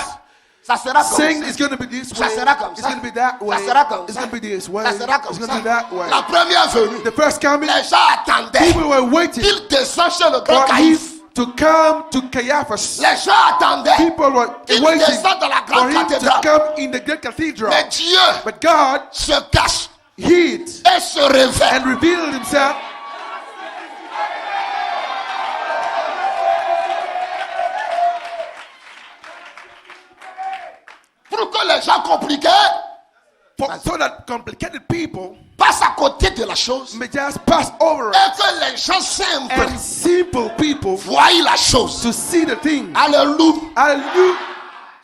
Ça sera comme Saying ça. it's going to be this Ça way, sera comme it's ça. going to be that way, Ça sera comme it's ça. going to be this way, Ça sera comme it's going ça. to be that way. La première venue, The first coming, les gens attendaient people were waiting qu'il descende chez le grand for him Caïphe. to come to Caiaphas. Les gens attendaient People were qu'il waiting descende dans la for grande him to cathédrale. come in the great cathedral. Mais Dieu But God se cache hid et se révèle. and revealed himself. Pour que les gens compliqués So that complicated people passent à côté de la chose may just pass over et it. que les gens simples And simple people voient la chose. to see the thing. Alléluia. Hallelujah.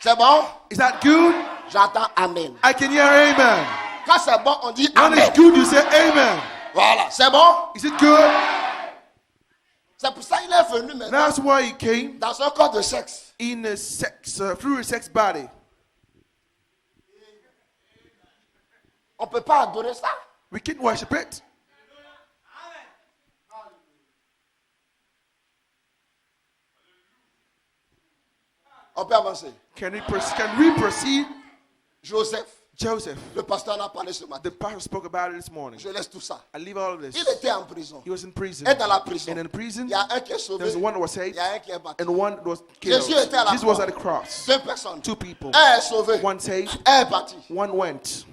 C'est bon? Is that good? J'entends Amen. I can hear amen. Quand c'est bon, on dit When Amen. it's good, you say amen. Voilà, c'est bon? Is it good? C'est pour ça qu'il est venu maintenant That's why he came dans un corps de sexe. in a sex, through a sex body. On ne peut pas adorer ça. We can worship it. On peut avancer. Can we proceed? Joseph, Joseph, le pasteur en a parlé ce matin. the pastor spoke about it this morning. Je laisse tout ça. I leave all of this. Il était en prison. He was in prison. Et dans la prison, And in prison, il y a un qui est sauvé. there's one that was Il saved y a un qui est battu. and one that was killed. Jésus était à la Jesus was croix. at the cross. Deux personnes. Two people. Un est sauvé. One saved, Un est parti. one went.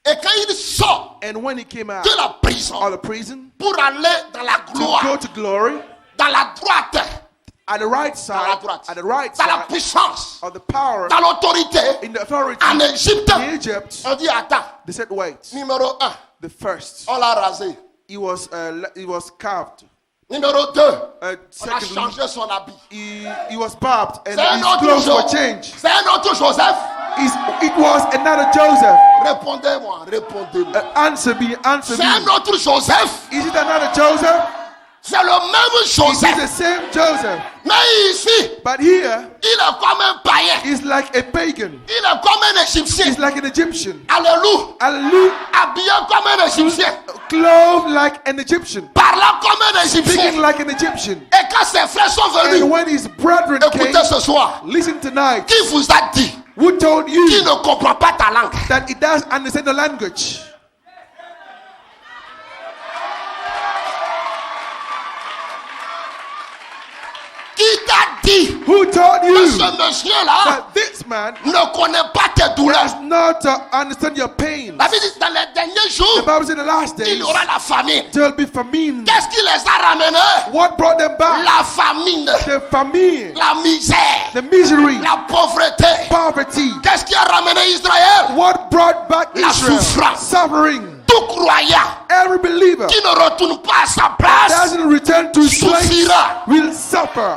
Et quand il sort And when he came out de la prison of the prison pour aller dans la to gloire, go to glory, dans la droite at the right dans la side, droite, at the right dans la side puissance, of the power, dans l'autorité, in the authority en Égypte, in Egypt, on dit attends, they said, wait, numéro 1, the first, on l'a rasé. he was carved. Numéro 2, on a Secondly, changé son habit. he was barbed and C'est un his autre clothes were Joseph. changed. C'est un autre Joseph. It was another Joseph. Répondez-moi, répondez-moi. Answer me. C'est un autre Joseph. Is it another Joseph? C'est le même Is it Joseph. the same Joseph? Mais ici, But here, il est comme un païen. he's like a pagan. Il est comme un Égyptien. He's like an Egyptian. Alléluia. Hallelujah. Habillé comme un Égyptien. Clothed like an Egyptian. Parlant comme un Speaking Égyptien. like an Egyptian. Et quand ses frères sont venus, And when his brethren came, écoutez ce soir, listen tonight. qui vous a dit Who told qu'il you ne comprend pas ta langue? that he doesn't understand the language? Qui t'a dit Who told que you ce monsieur-là that this man ne connaît pas tes douleurs? does not understand your pain? La Bible dit dans les derniers The jours, Bible says in the last il days y aura la famine. there will be famine. Qu'est-ce qui les a ramenés? What brought them back? La famine, The famine, la misère, the misery, la pauvreté. poverty. Qu'est-ce qui a ramené Israël? What brought back La Israel? souffrance. Suffering. Tout croyant Every believer qui ne retourne pas à sa place, doesn't return to his place souffrira. will suffer.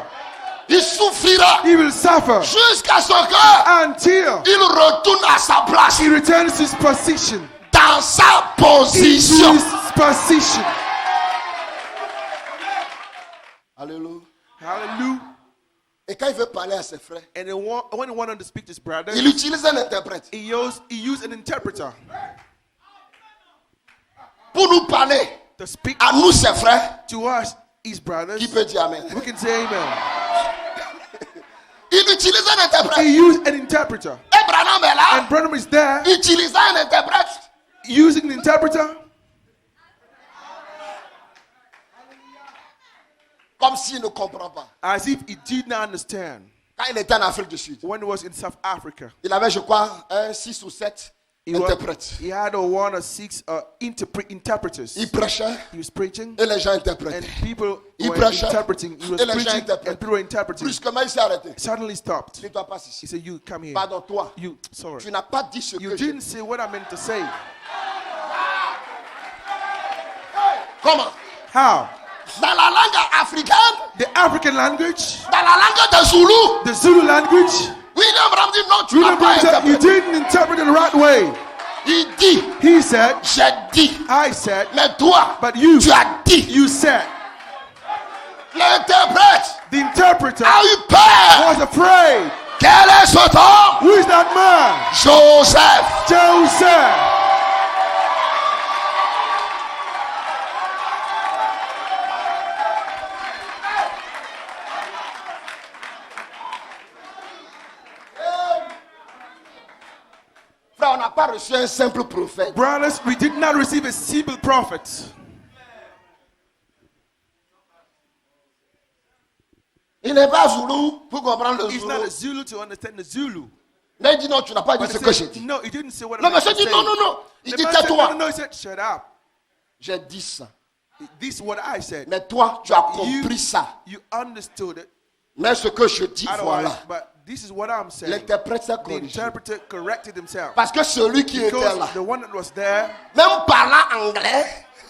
Il souffrira He will suffer jusqu'à ce que until il retourne à sa place, he returns to his position. dans sa Into position. his position. Alléluia. Hallelujah. Et quand il veut parler à ses frères, And then when he wanted to speak to his brother, il utilise un interprète he used an interpreter pour nous parler to speak à nous, ses frères. to us, his brothers. Qui peut dire amen? We can say amen. Il utilise un He interprète. used an interpreter. Et Branham est là, And Branham is there utilisant un interprète. using an interpreter Comme s'il ne comprend pas. as if he did not understand. Quand il était en Afrique du Sud, When he was in South Africa, il avait, je crois, 6 ou 7 interprètes. he had 1 or 6 interpreters. Il prêchait He was preaching, et les gens and interprétaient. people Il were prêchait interpreting. He was et les gens preaching, interprètent. and people were interpreting. Brusquement, il s'est arrêté. Suddenly stopped. Tu dois pas He ici. said, "You come here. Pardon, toi. You, sorry. Tu n'as pas dit ce You que j'ai didn't say what I meant to say. Comment? How? Dans la langue africaine, The African language, dans la langue de Zulu, the Zulu language. William Branham dit non, tu n'as William pas Branham said, "You interprété. didn't interpret it the right way." Il dit, He said, j'ai dit, "I said, mais toi, but you, tu as dit. you said." L'interprète The interpreter a eu peur. was afraid. Quel est cet homme? Who is that man? Joseph. Joseph. Frère, on n'a pas reçu un simple prophète. Brothers, we did not receive a simple prophet. Il n'est pas Zoulou pour comprendre le He's not a Zoulou. Zulu to understand the Zulu. Mais il dit non, tu n'as pas dit But ce he que j'ai said, dit. no, he didn't say what Le I meant monsieur to dit say. non, non, non. Il The dit man said, tais-toi. no, he said, shut up. J'ai dit ça. This is what I said. Mais toi, tu as compris ça. You understood it. Mais ce que je dis, Otherwise, voilà. but this is what I'm saying. L'interprète s'est The corrigé. interpreter corrected himself. Parce que celui qui était Because là, the one that was there, même parlant anglais,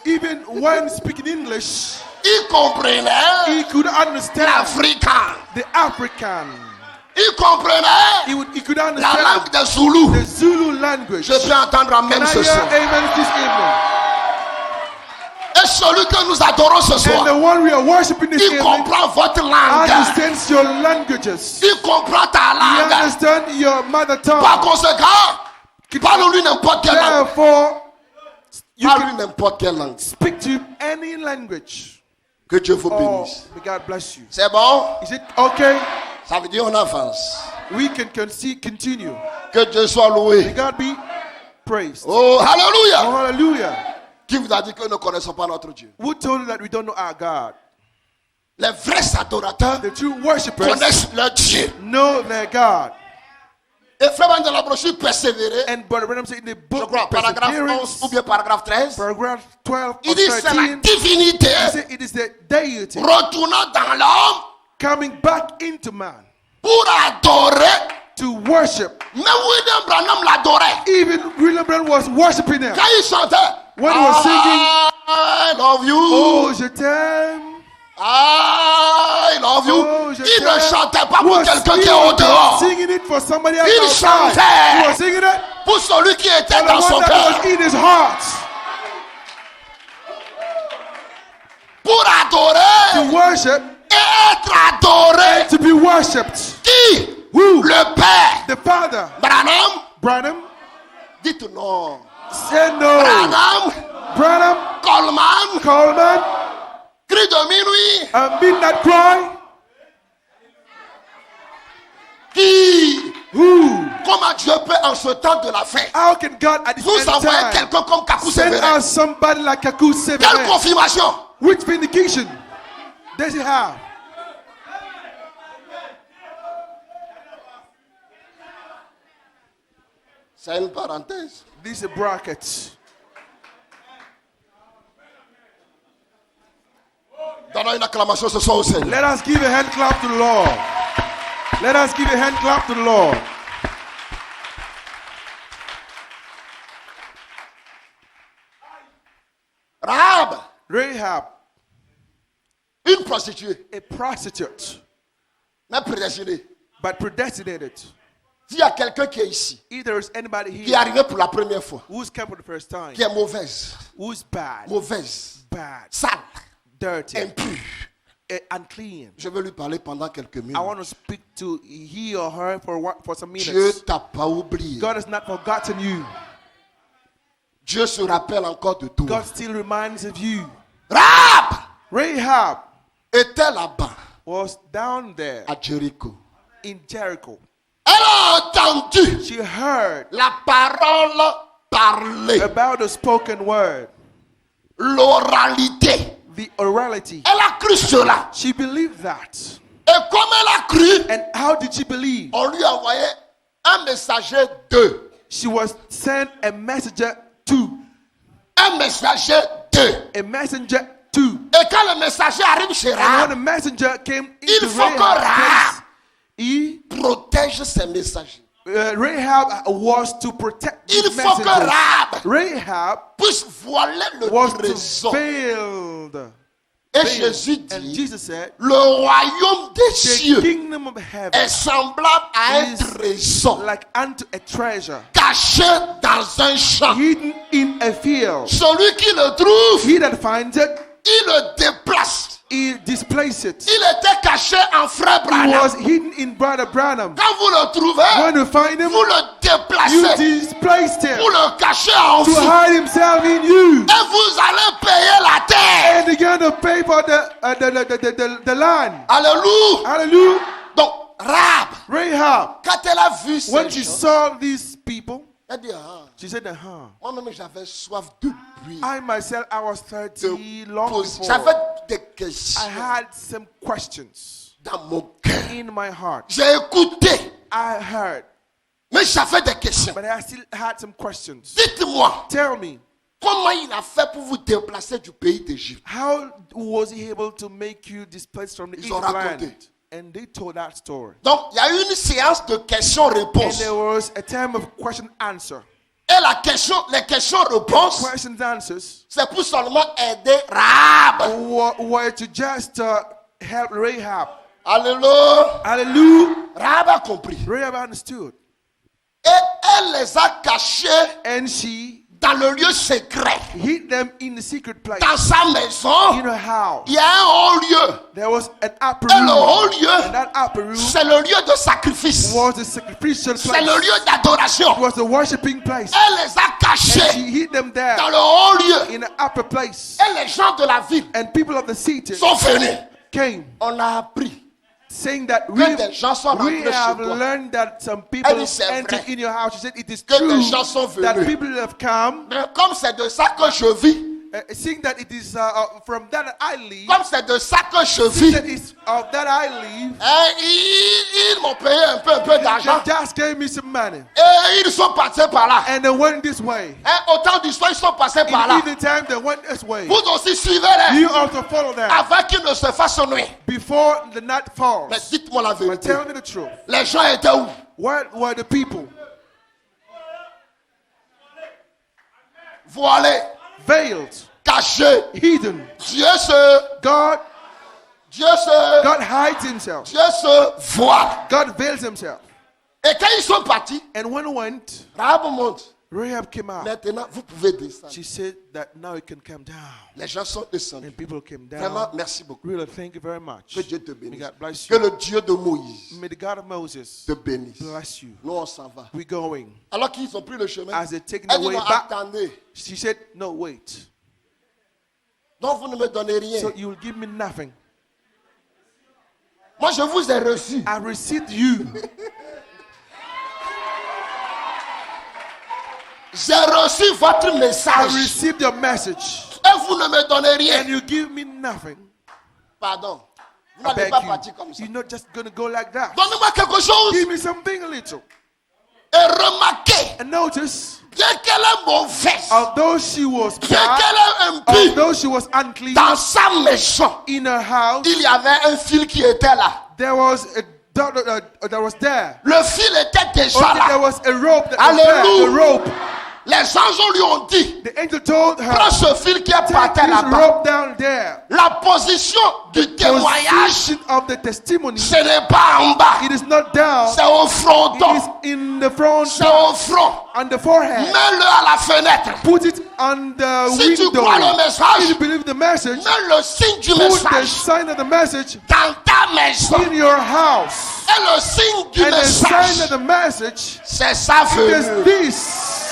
even when speaking English, il comprenait he could understand l'Africain. the African. Il comprenait He could la understand langue des Zoulous. the Zulu language. Je peux entendre Can amen I ce hear soir. amen this evening? Et celui que nous adorons ce And soir, the one we are worshiping this il evening comprend votre langue. understands your languages. Il comprend ta He langue. understands your mother Par tongue. conséquent, parle-lui n'importe quelle langue. Therefore, you Parle-lui can n'importe quelle langue. speak to any language. Que Dieu vous Oh, bénisse. may God bless you. C'est bon? Is it okay? Ça veut dire on avance. We can continue. Que Dieu soit May loué. God be praised. Oh, Oh, alléluia. hallelujah. Qui vous a dit que nous ne connaissons pas notre Dieu? Who told you that we don't know our God? Les vrais adorateurs The true worshippers connaissent leur Dieu. know their God. Et frère, dans la brochure persévérer, And Brother Branham said in the je book, crois, paragraphe 11 ou bien paragraphe 13, paragraph 12 il or dit c'est la 13, divinité he said it is the deity retournant dans l'homme coming back into man pour adorer. to worship. Mais William Branham l'adorait. Even William Branham was worshiping him. Quand il chantait, When he was singing, I love you. oh, je t'aime. I love you. Oh, je Il ne t'aime. chantait pas He pour was quelqu'un qui est au dehors. singing it for somebody else Il outside. chantait. He was singing it Pour celui qui était for the dans son one that cœur. was in his heart. Pour adorer To worship, et être adoré. to be worshipped. Qui? Who? Le Père. The Father. Branham. Branham. Dites non. Say no. Branham. Branham. Coleman. Coleman. Cri de minuit. A midnight cry. Qui? Who? Comment Dieu peut en ce temps de la fin How can God at this vous end envoyer time quelqu'un comme Kakou send Sévérin? us somebody like Kaku Quelle Seven? confirmation? Which vindication does he have? C'est une parenthèse. This is a bracket. Donnons une acclamation ce soir au Seigneur. Let us give a hand clap to the Lord. Let us give a hand clap to the Lord. Rahab, Rahab, une prostituée, a prostitute, mais prédestinée. but predestinated. S'il y a quelqu'un qui est ici, If there is anybody qui est here arrivé pour la première fois, who's come for the first time, qui est mauvaise, who's bad, bad, sale, dirty, impure, unclean, je veux lui parler pendant quelques minutes. I want to speak to he or her for some Dieu minutes. t'a pas oublié. God has not forgotten you. Dieu se rappelle encore de toi. God still reminds of you. Rahab Rahab était là-bas was down there à Jéricho. in Jericho. Elle a entendu She heard la parole parler, about the spoken word, l'oralité. the orality. Elle a cru cela. She believed that. Et comme elle a cru, And how did she believe? on lui a envoyé un messager d'eux. She was sent a messenger to. Un messager d'eux. A messenger to. Et quand le messager arrive chez And when Rahab, the messenger came Il into faut que Rahab's Rahab place, he, protège ses messagers. Rahab was to protect Il these faut que messengers. Rahab Rahab puisse voiler le was to trésor. fail. Et Jésus And dit, Jesus said, le royaume des the cieux kingdom of heaven est semblable à un is trésor like unto a treasure caché dans un champ. hidden in a field. Celui qui le trouve, He that finds it, il le déplace. he displaces it. Il était caché en frère He Branham. was hidden in Brother Branham. Quand vous le trouvez, When you find him, vous le you déplacez. displaced him Vous le cachez en to vous. hide himself in you. Et vous allez payer la terre. And you're going to pay for the land. Alléluia. Hallelujah. Donc, Rahab, Rahab, quand elle a vu ces when she gens, saw these people, elle dit, ah, she said, moi-même j'avais soif depuis. I myself, I was 30 long before. J'avais des I questions had some questions dans mon cœur. in my heart. J'ai écouté, I heard, mais j'avais des questions. but I still had some questions. Dites-moi, Tell me, comment il a fait pour vous déplacer du pays d'Égypte? how was he able to make you displaced from the Ils ont Egypt raconté. land? And they told that story. Donc, il y a eu une séance de And questions-réponses. there was a time of question answer. Et les questions-réponses, Questions answers c'est pour seulement aider Rahab. were to just help Rahab. Alléluia. Hallelujah. Rahab a compris. Rahab understood. Et elle les a cachés And she dans le lieu secret. hid them in the secret place. Dans sa maison, In her house. il y a un haut lieu. There was an upper Et le room. haut lieu, And that upper room c'est le lieu de sacrifice. was the sacrificial C'est place. le lieu d'adoration. It was the worshiping place. Elle les a And cachés she hid them there dans le haut lieu. in the upper place. Et les gens de la ville And people of the city sont venus. came On a appris saying that que des gens sont we rentrés have chez toi. learned that some people Elle dit, c'est entered vrai. in your house. She said it is Que true des gens sont that venus. people have come. Mais comme c'est de ça que je vis, seeing that it is from that I live, comme c'est de ça que je seeing vis, that it's of that I live, ils m'ont payé un peu d'argent. they just gave me some money. Et ils sont passés par là. And they went this way. Au temps du soir, ils sont passés In par là. evening time, they went this way. Vous aussi suivez-les You also follow them avant qu'il ne se fasse nuit. before the night falls. Mais dites-moi la But vérité. tell me the truth. Les gens étaient où? Where were the people? Voilés, Veiled, cachés. hidden. Dieu se God hides himself. Dieu se voile. God veils himself. Et quand ils sont partis, And when he went, Rahab monte. Rahab came out. Maintenant, vous pouvez descendre. She said that now it can come down. Les gens sont descendus. And people came Vraiment, down. merci beaucoup. Really, thank you very much. Que Dieu te May bénisse. God bless Que you. le Dieu de Moïse May the God of Moses te bénisse. bless you. Nous, on s'en va. We're going. Alors qu'ils ont pris le chemin, As they take elle the dit way non, back, attendez. she said, no, wait. Donc vous ne me donnez rien. So you will give me nothing. Moi, je vous ai reçu. I received you. J'ai reçu votre I message. received your message. Et vous ne me donnez rien. And you give me nothing. Pardon. Vous I n'allez beg pas partir comme you. ça. You're not just going to go like that. Donnez-moi quelque chose. Give me something a little. Et remarquez, And notice, bien qu'elle est mauvaise, although she was bien bad, qu'elle est impie, although she was unclean, dans sa maison, in her house, il y avait un fil qui était là. there was a that was there. Le fil était déjà Okay, there là. was a rope that was there. Alléluia. A rope. Les anges lui ont dit, The angel told her, prends ce fil qui est take par terre this là-bas. rope down there. La position du témoignage, Position of the testimony, ce n'est pas en bas, it is not down. c'est au It fronton, is in the front, c'est au front. on the forehead. Mets-le à la fenêtre. Put it on the Si tu window. crois le message, If you believe the message, mets le signe du put the message sign of the message dans ta maison. in your house. Et le signe du And the sign of message, the message c'est sa is venue. this.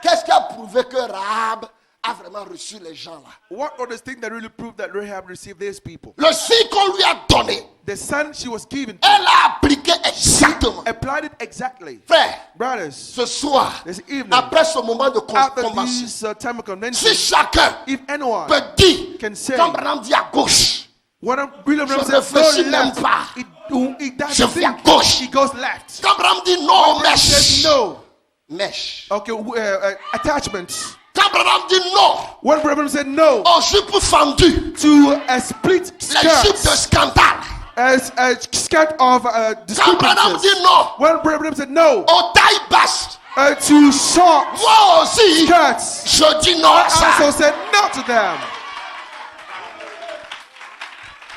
Qu'est-ce qui a prouvé que Rahab a vraiment reçu les gens là? What are the things that really prove that Rahab received these people? Le signe qu'on lui a donné, The sign she was given, elle a appliqué exactement. applied it exactly. Frère, Brothers, ce soir, this evening, après ce moment de after convention, this time of convention, si chacun if anyone peut dire, can say, comme Branham dit à gauche, what William Branham je said, réfléchis go même left, pas. it Je doesn't vais à think, gauche. it goes left. Quand Branham dit non, Branham says mèche, no. mèche. Okay, attachments. Quand Branham dit non, When Branham said no aux jupes fendues, to a split les jupes de skirt, scandale. as a skirt of Quand Branham discrepancies. dit non, When Branham said no aux tailles basses, to short moi aussi, skirts, je dis non à ça. also said no to them.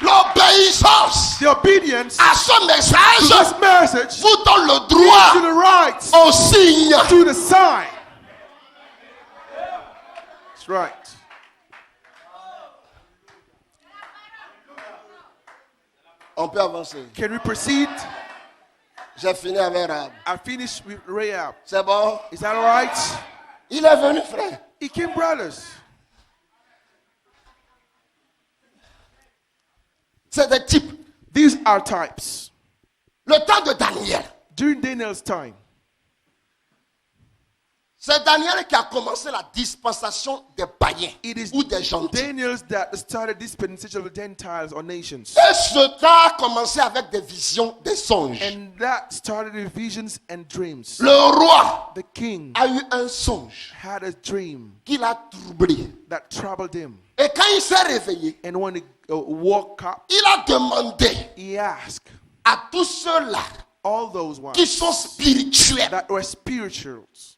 L'obéissance The obedience à ce to message this message vous donne le to droit the right au signe. to the sign. That's right. On peut avancer. Can we proceed? J'ai fini avec Rahab. I finished with Rahab. C'est bon? Is that all right? Il est venu, frère. He came, brothers. C'est des types. These are types. Le temps de Daniel. During Daniel's time, C'est Daniel qui a commencé la dispensation des païens it is ou des gentils. Daniel's that started dispensation of the Gentiles or nations. Et ce temps a commencé avec des visions, des songes. And that started with visions and dreams. Le roi The king a eu un songe had a dream qui l'a troublé. that troubled him. Et quand il s'est réveillé, And when he woke up, il a demandé he asked à tous ceux-là all those ones qui sont spirituels that were spirituals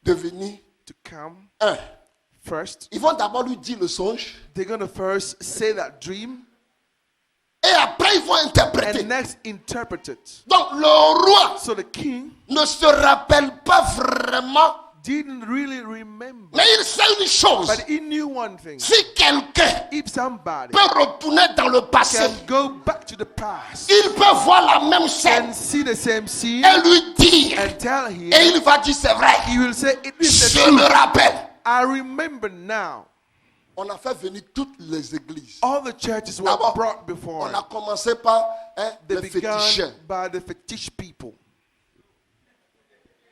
de venir. to come Un, first. ils vont d'abord lui dire le songe They're going to first say that dream et après ils vont interpréter. and next interpret it. Donc le roi So the king ne se rappelle pas vraiment, didn't really remember, mais il sait une chose. but he knew one thing. Si quelqu'un If somebody peut retourner dans le passé, can go back to the past il peut voir la même scène and see the same scene et lui dire. and tell him, Et il va dire c'est vrai. he will say, it is the Je me truth. rappelle. I remember now. On a fait venir toutes les églises. All the churches were D'abord, brought before on him. a commencé par They les began féticheurs. by the fetish people.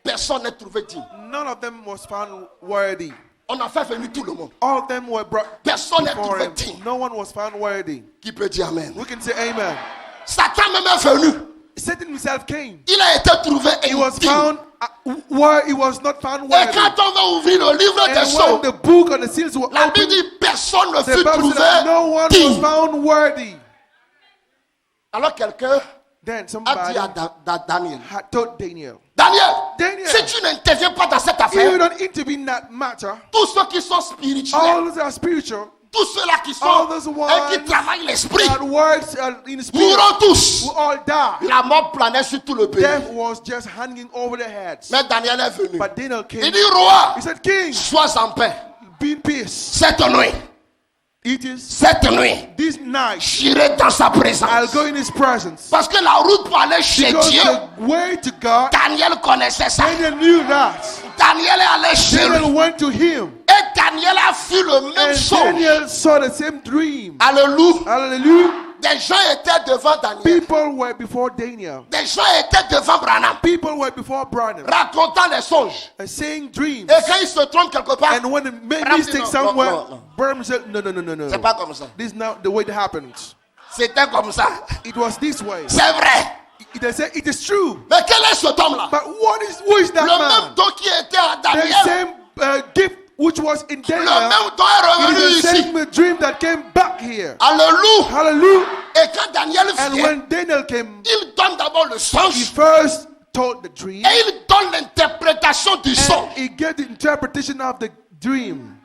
Personne n'est trouvé digne. None of them was found worthy. On a fait venir tout le monde. All of them were brought Personne n'est before trouvé him. digne. No one was found worthy. Qui peut dire Amen? We can say amen. Satan même est venu. Satan himself came. Il a été trouvé He was indigne. found where he was not found Et worthy. quand on va ouvrir le livre des And sceaux, when the book and the seals were la Bible opened, dit personne ne the fut Bible said that no one trouvé was digne. found worthy. Alors quelqu'un Then a dit somebody à Daniel, had told Daniel, Daniel, si tu n'interviens pas dans cette if you affaire, don't intervene in that matter, tous ceux qui sont spirituels, all those that are spiritual, tous ceux-là qui all sont those qui ones travaillent l'esprit, that works in the spirit mourront tous. will all die. La mort planait sur tout le pays. Death was just hanging over their heads. Mais Daniel est venu. But Daniel came. Il dit, roi, He said, King, sois en paix. be in peace. Cette nuit, It is cette nuit, this night j'irai dans sa I'll présence. go in his presence. Parce que la route pour aller chez Because Dieu, the way to God, Daniel connaissait ça. Daniel knew that. Daniel est allé chez Daniel lui. went to him. Et Daniel a vu le même And son. Daniel saw the same dream. Alléluia. Hallelujah. Des gens étaient devant Daniel. People were before Daniel. Des gens étaient devant Branham, People were before Branham. racontant les songes. Saying dreams. Et quand il se trompe quelque part, And when they made Branham dit, mistake non, somewhere, non, non. Branham said, no. c'est pas comme ça. This is not the way it happened. C'était comme ça. It was this way. C'est vrai. They said it is true. Mais quel est cet homme-là? But who is that Le même man? don qui était à The Daniel, same gift which was in le Daniel même don est revenu is the ici. same dream that came back here. Alléluia. Hallelujah. Et quand Daniel And vient, when Daniel came, il donne d'abord le he songe first told the dream et il donne l'interprétation du and songe. he gave the interpretation of the dream.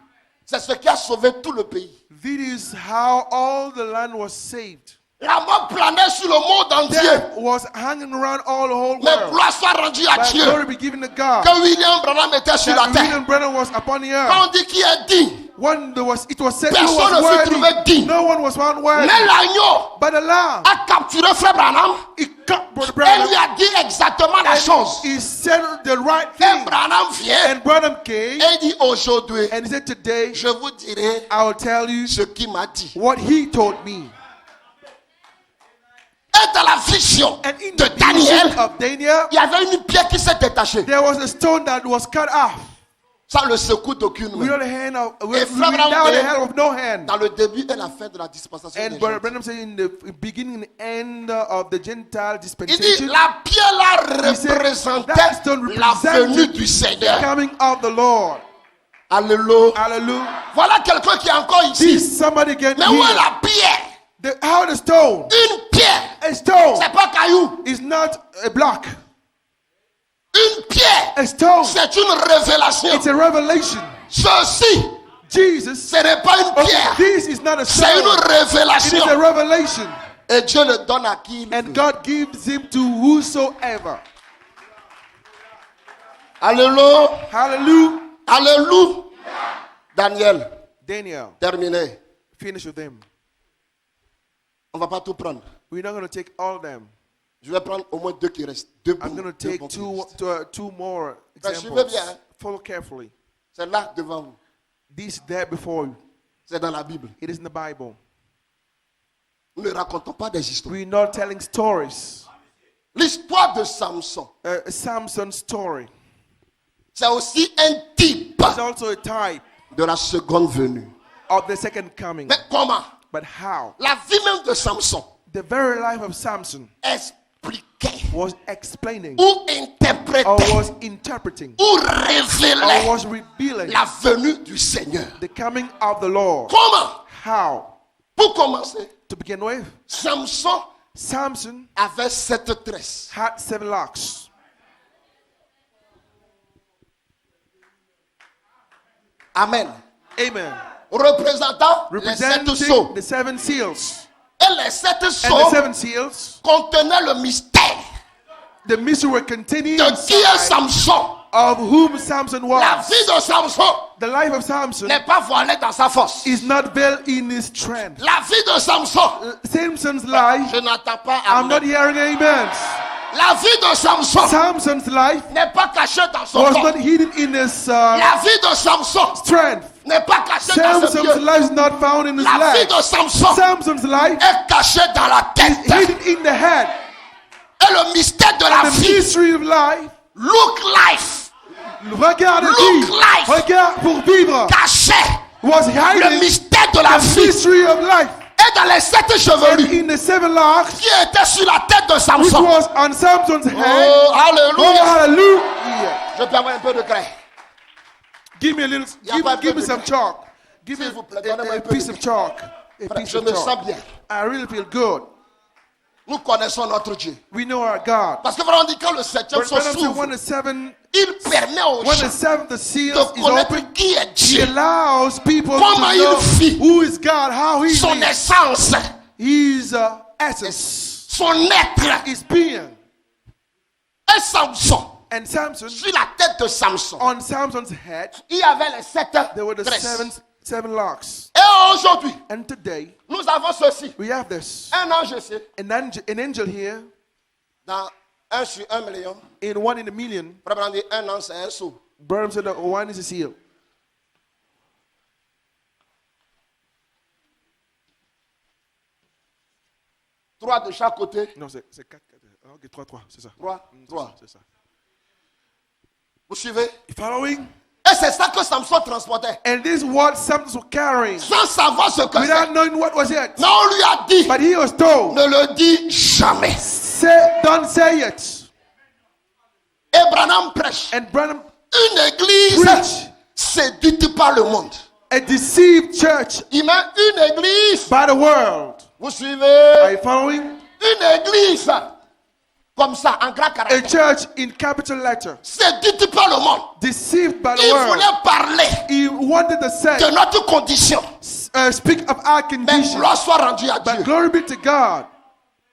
C'est ce qui a sauvé tout le pays. This is how all the land was saved. La mort planait sur le monde entier. Death was hanging around all the whole Mais world. gloire soit rendue à But Dieu. glory be given to God. Que William Branham était sur la That terre. William Branham was upon the Quand earth. on dit qui est digne, When it was said who personne ne was fut trouvé worthy, digne. no one was found worthy. Mais l'agneau But the Lamb, a capturé frère Branham he cut Brother et Branham. lui a dit exactement la chose. He said the right Et thing. Branham vient And Branham came et dit aujourd'hui, and he said, today je vous dirai I will tell you ce qu'il m'a dit. what he told me. Et dans la vision And in de the vision Daniel, of Daniel, il y avait une pierre qui s'est détachée. there was a stone that was cut off Sans le secours d'aucune main. without the hand of, Et frère without Branham the help of no hand. dans le début et la fin de la dispensation And des Brother gens. Branham said in the beginning and end of the Gentile Il dit, dispensation, la pierre là he said, représentait that stone la venue represented du the Seigneur. coming of the Lord. Alléluia. Hallelujah. Voilà quelqu'un qui est encore ici. This somebody get Mais où est here. la pierre? How the stone? Une pierre. A stone C'est pas caillou. is not a block. Une pierre. A stone. C'est une révélation. It's a revelation. Ceci, Jesus, ce n'est pas une pierre. this is not a C'est une stone. It is révélation. a revelation. Et Dieu le donne à qui il And veut. God gives him to whosoever. Alléluia. Hallelujah. Alléluia. Daniel, Daniel, terminé. finish with them. On ne va pas tout prendre. We're not going to take all of them. Je vais prendre au moins deux qui restent. Deux I'm going to deux take bons qui two, restent. two more Ben, suivez examples. bien, hein. Follow carefully. C'est là devant vous. This there before you. C'est dans la Bible. It is in the Bible. Nous ne racontons pas des histoires. We're not telling stories. L'histoire de Samson, A Samson story. c'est aussi un type It's also a type de la seconde venue. of the second coming. Mais comment? But how? La vie même de Samson The very life of Samson expliquait was explaining ou or interprétait was interpreting ou or révélait was revealing la venue du Seigneur. the coming of the Lord. Comment? How? Pour commencer, To begin with, Samson Samson avait 7 tresses. had 7 locks. Amen. Amen. Représentant les 7 Representing sceaux. the 7 seals. Et les 7 And the sceaux 7 seals, contenaient le mystère the mystery were containing de qui est inside Samson. of whom Samson La was. vie de Samson The life of Samson n'est pas voilée dans sa force. is not veiled in his strength. La vie de Samson, Samson's life, je n'entends pas I'm not amen. hearing amens. La vie de Samson Samson's life n'est pas cachée dans son was corps. not hidden in his La vie de Samson strength. n'est pas cachée dans ce Samson's vieux. life is not found in his La vie life. de Samson Samson's life est cachée dans la is tête. hidden in the head. Et le mystère de la The vie, mystery of life, look life, regarde Look vie, life. regarde pour vivre, caché. was Le hiding mystère de la the vie mystery of life. est dans les 7 And chevelus in the 7 locks, qui étaient sur la tête de which Samson. was on Samson's head. Oh, Oh, alléluia. hallelujah. Je peux avoir un peu de craie. Give me a little, Y a pas give me de- some chalk. Give me S'il vous plaît, donnez-moi a un peu piece de- of chalk. A Frère, piece je of me sens chalk. bien. I really feel good. Nous connaissons notre Dieu. We know our God. Parce que vraiment, on dit quand le 7e But se Branham said s'ouvre, when the seven, il permet aux when gens the seventh seal de is connaître open, qui est he Dieu, allows people Comment to il know vit. who is God, how he son lives, essence, his essence, son être. his being. Et Samson, And Samson, sur la tête de Samson, on Samson's head, il y avait les 7 there were the tresses. seven locks. Et aujourd'hui, And today, nous avons ceci. we have this. Un ange ici, An angel here, dans 1 sur 1 million. in 1 in a million. Frère Branham dit un ange, c'est un sou. Branham said that one is a seal. Trois de chaque côté. Non, c'est 4. Ok, 3, c'est ça. 3, 3. C'est ça. Vous suivez? You following? Et c'est ça que Samson transportait. And this is what Samson was carrying. Sans savoir ce que Without c'est. knowing what was it. Mais on lui a dit, But he was told, ne le dis jamais. don't say it. Et Branham prêche. And Branham, Une église Preach. séduite par le monde. a deceived church Il met une église. by the world. Vous Are suivez? you following? Une église. Comme ça, en grand A caractère. church in capital letter. Séduite par le monde. Deceived by the Il world. voulait parler He wanted to say, de notre condition. speak of our Mais condition. gloire soit rendue à But Dieu. glory be to God.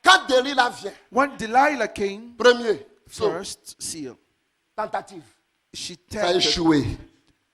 Quand Delilah vient, When Delilah came, premier, saut, first seal, tentative, she ça a tempted. échoué.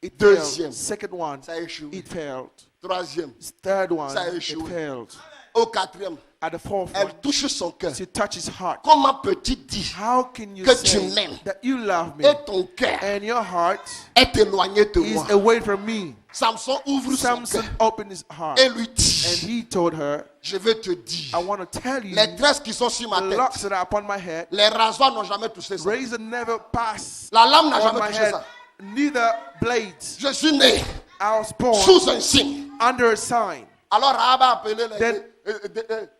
It Deuxième. failed. Second one, Ça a échoué. it failed. Troisième, Third one, Ça a it échoué. failed. au quatrième, At the fourth elle one, touche son cœur. she touches heart. Comment peux-tu dire How can you que say tu m'aimes that you love me et ton cœur and your heart est éloigné de is moi? away from me? Samson ouvre son Samson cœur opened his heart et lui and dit, he told her, je vais te dire, I want to tell you, les tresses qui sont sur ma the locks tête, that are upon my head, les rasoirs n'ont jamais touché ça. razor never passed La lame n'a on jamais my touché head, ça. neither blades. Je suis né I was born sous un signe. under a sign. Alors Rahab a appelé les Then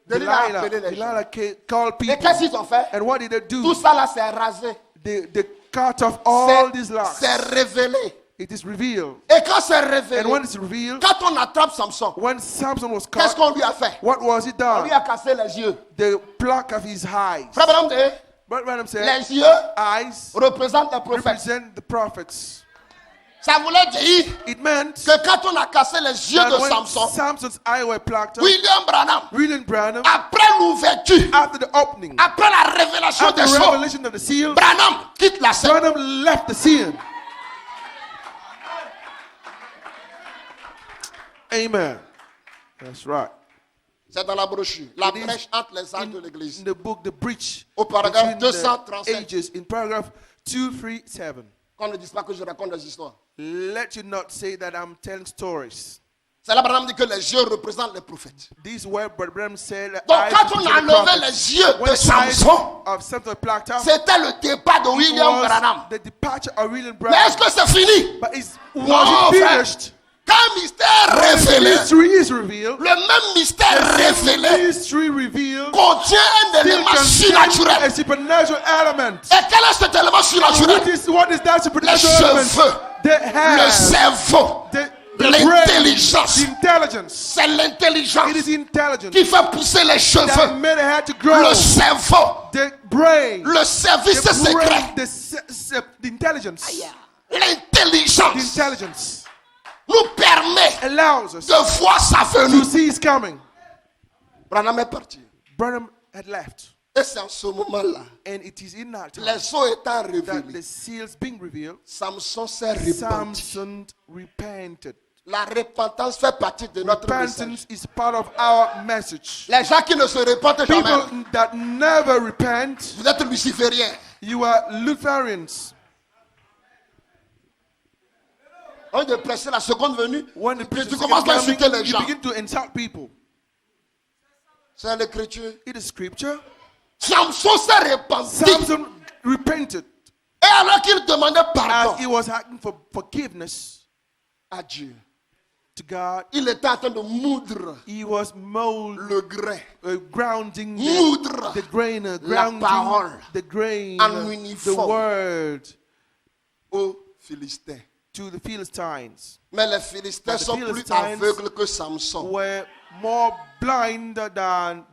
Delilah a appelé les gens. Delilah called Et people. qu'est-ce qu'ils ont fait? And what did they Tout do? ça là c'est rasé. They cut off all these C'est locks. c'est révélé. It is revealed. Et quand c'est And révélé, when it's revealed, quand on attrape Samson, when Samson was qu'est-ce caught, qu'on lui a fait? what was he On lui done? a cassé les yeux. The pluck of his eyes. Frère Branham dit, But Branham said, les yeux eyes représentent les prophètes. represent the prophets. Ça voulait dire It meant que quand on a cassé les yeux that de when Samson, Samson's eyes were plucked off, William Branham, William Branham, après l'ouverture, after the opening, après la révélation after des the choses, revelation of the seal, Branham quitte la scène. Branham left the scene. Amen. That's right. C'est dans la brochure. La It is brèche entre les âges de In l'église. the book, the breach Au paragraphe between the 237. ages, in paragraph 237. Qu'on ne dise pas que je raconte des histoires. Let you not say that I'm telling stories. C'est là Branham dit que les yeux représentent les prophètes. These were but Branham said. Donc eyes quand on a represent the enlevé prophets. les yeux When de the eyes Samson, of Samson were plucked off, c'était le départ de it William was Branham. the departure of William Mais Branham. est-ce que c'est fini? But was Non, it frère. finished? Quand le mystère When the révélé, mystery is revealed, le même mystère révélé mystery revealed contient un still élément contains a surnaturel. supernatural element. Et quel est cet élément surnaturel? What is that Les supernatural element? cheveux, The le hair, cerveau, the brain, l'intelligence. the intelligence. C'est l'intelligence It is intelligence qui fait pousser les that cheveux, made the hair to grow. le cerveau, The brain, le service secret, the intelligence, the l'intelligence intelligence nous permet allows us de voir sa to venue. see His coming. Branham est parti. Branham had left, Et c'est en ce moment-là, and it is in that time les sceaux étant that révélés, the seals being revealed, Samson s'est repenti. Samson repented. La repentance fait partie de notre message. Repentance is part of our message. Les gens qui ne se repentent jamais, People that never repent, vous êtes lucifériens. you are Lutherans. On de presser la seconde venue. When the preacher Tu is commences à coming, insulter les you gens. begin to insult people. C'est l'écriture. It is scripture. Samson s'est repenti. Samson repented Et alors qu'il demandait as pardon he was asking for forgiveness à Dieu, to God. il était en train de moudre He was le grain. grounding Moudre the grain, la grounding parole the grain, en the uniforme word aux Philistins. to the Philistines. Mais les Philistins But the sont plus Philistines aveugles que Samson. Were blinder than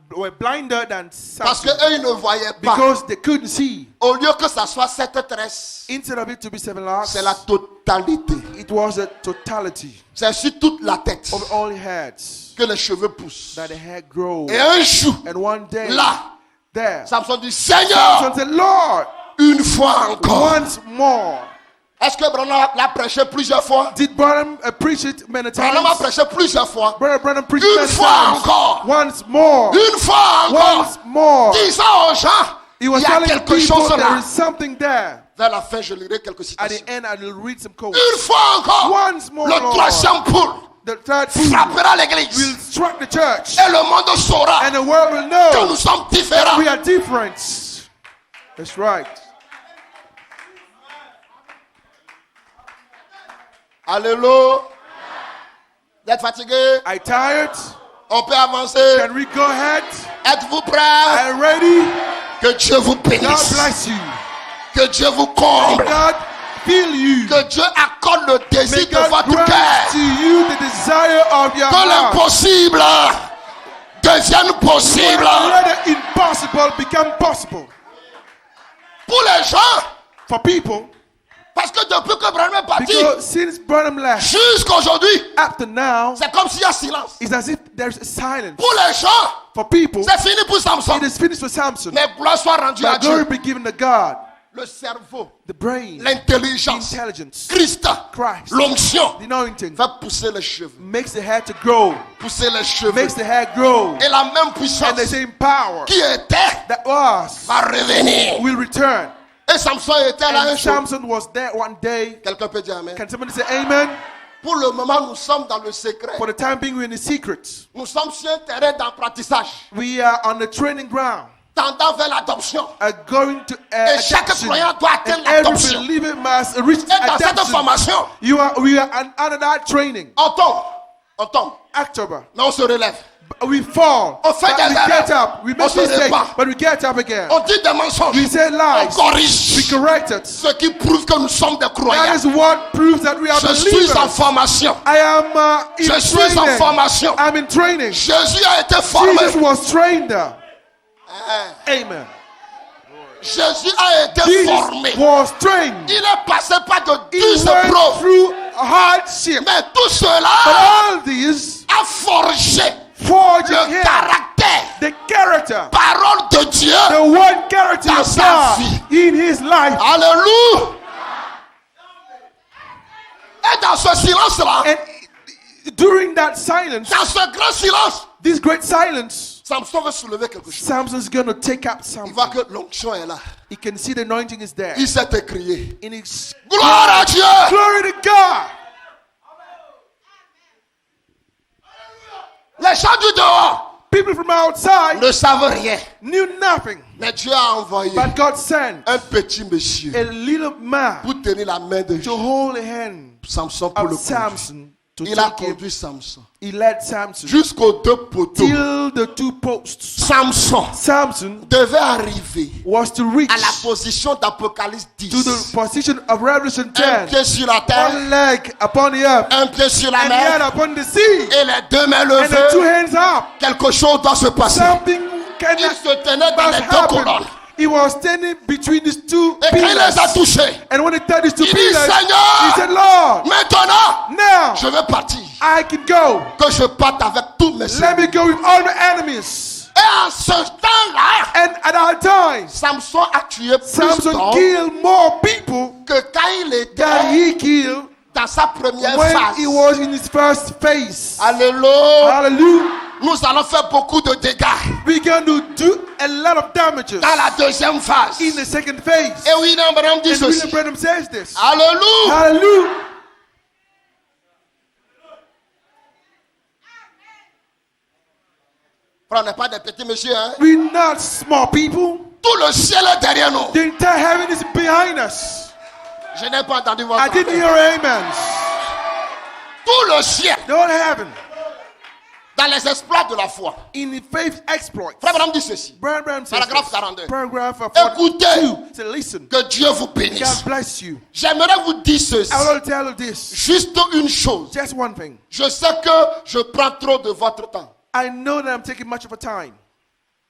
Parce que Samson, eux, ils ne voyaient pas. because they couldn't see. Au lieu que ça soit cette tresse, Instead of it to be 7 locks, c'est la totalité. it was a totality C'est sur toute la tête of all he had, que les cheveux poussent. that the hair grow. Et un jour, And one day, là, there, Samson dit, Seigneur, Samson said, Lord, une fois encore. once more. Est-ce que Branham l'a prêché plusieurs fois? Did Branham preach it many times? Branham a prêché plusieurs fois. Brother Branham preached Une many fois times. encore. Once more. Une fois encore. Once more. Disant aux gens, He il was y a telling quelque people chose there là. is something there. Vers la fin, je lirai quelques At the citations. end, I will read some quotes. Une fois encore. Once more, Le Lord. troisième poule The third food frappera will l'église. struck the church, Et le monde saura and the world will que know nous sommes différents. we are different. That's right. Alléluia. Vous êtes fatigué? I tired? On peut avancer. Can we go ahead? Êtes-vous prêts? Are you ready? Que Dieu vous God bénisse. bless you. Que Dieu vous comble. God fill you. Que Dieu accorde le May désir de God votre grant cœur. to you the desire of your Que heart. l'impossible devienne possible. Let the impossible become possible. Pour les gens, For people, parce que depuis que Branham est parti, because since Branham left, jusqu'aujourd'hui, up to now, c'est comme s'il y a silence. it's as if there's a silence. Pour les gens, For people, c'est fini pour Samson. it is finished for Samson. Mais gloire soit rendue à But glory Dieu. be given to God. Le cerveau, The brain, the l'intelligence, intelligence, Christ, Christ, l'onction, the anointing fait pousser les cheveux. makes the hair to grow, Pousser les cheveux. makes the hair grow. Et la même And puissance the same power qui était that was va revenir. will return. Et Samson était là un And jour. Samson was there one day. Quelqu'un peut dire Amen. Can somebody say amen? Pour le moment, nous sommes dans le secret. For the time being, we're in the secret. Nous sommes sur un terrain d'apprentissage, We are on the training ground, tendant vers l'adoption. going to Et chaque adoption. croyant doit atteindre And every l'adoption. believer must reach Et dans cette adoption. formation, We are under that training. on tombe, October. mais on se relève. We fall. On fait But des we erreurs. get up. We On make se mistakes, répand. but we get up again. On dit des mensonges. We say On lies. We corrige. correct it. Ce qui prouve que nous sommes des That croyants. is what proves that we are Je suis en believers. formation. I am in Je suis en training. formation. I'm in training. Jésus a été formé. Jesus was trained there. Amen. Jésus a été Jesus formé. was trained. Il est passé par de He dures went épreuves. through hardship. Mais tout But cela all these a forgé forged le him caractère, the character, parole de Dieu. the one character Dans of sa God vie. in his life. Alléluia. Et dans ce silence-là, And during that silence, dans ce grand silence, this great silence, Samson veut soulever quelque chose. Samson's going to take up Il something. voit que l'onction est là. He can see the anointing is there. Il s'est écrié. In his Gloire à Dieu. glory to God. Les gens du dehors People from outside ne savent rien. knew nothing, Mais Dieu a envoyé but God sent un petit monsieur a little man pour tenir la main de to hold the hand Samson pour le of conduire. Samson to Il a take him. conduit Samson He led Samson jusqu'aux deux poteaux. till the two posts. Samson Samson devait arriver was to reach à la position d'Apocalypse to 10. the position of Revelation Un 10. pied sur la terre, One leg upon the earth un pied sur la and the other mer upon the sea, et les deux mains and the two levées. hands up. Quelque chose doit se passer. Something Il cannot se tenait dans must les deux happen. colonnes. He was standing between these two Et quand il les a pillars. touchés, And when he touched these two il dit, pillars, he Seigneur, said, Lord, maintenant, now je vais partir. I can go. Que je parte avec tous mes Let me ennemis. go with all my enemies. Et en ce temps-là, And at our time, Samson a tué plus Samson d'hommes killed more people que quand il than était he killed dans sa première when phase. he was in his first phase. Alléluia. Hallelujah. Nous allons faire beaucoup de dégâts We're going to do a lot of damages dans la deuxième phase. in the second phase. Et William Branham dit And William ceci. Branham says this. Alléluia. Hallelujah. On n'est pas des petits messieurs, hein? We're not small people. Tout le ciel est derrière nous. The entire heaven is behind us. Je n'ai pas entendu votre I didn't appel. hear amens. Tout le ciel, The whole heaven. dans les exploits de la foi. In the faith exploits. Frère Branham dit ceci. Branham says Paragraphe this. 42. Paragraph Écoutez. 42. Say, listen. Que Dieu vous bénisse. God bless you. J'aimerais vous dire ceci. I will tell you this. Juste une chose. Just one thing. Je sais que je prends trop de votre temps. I know that I'm taking much of a time.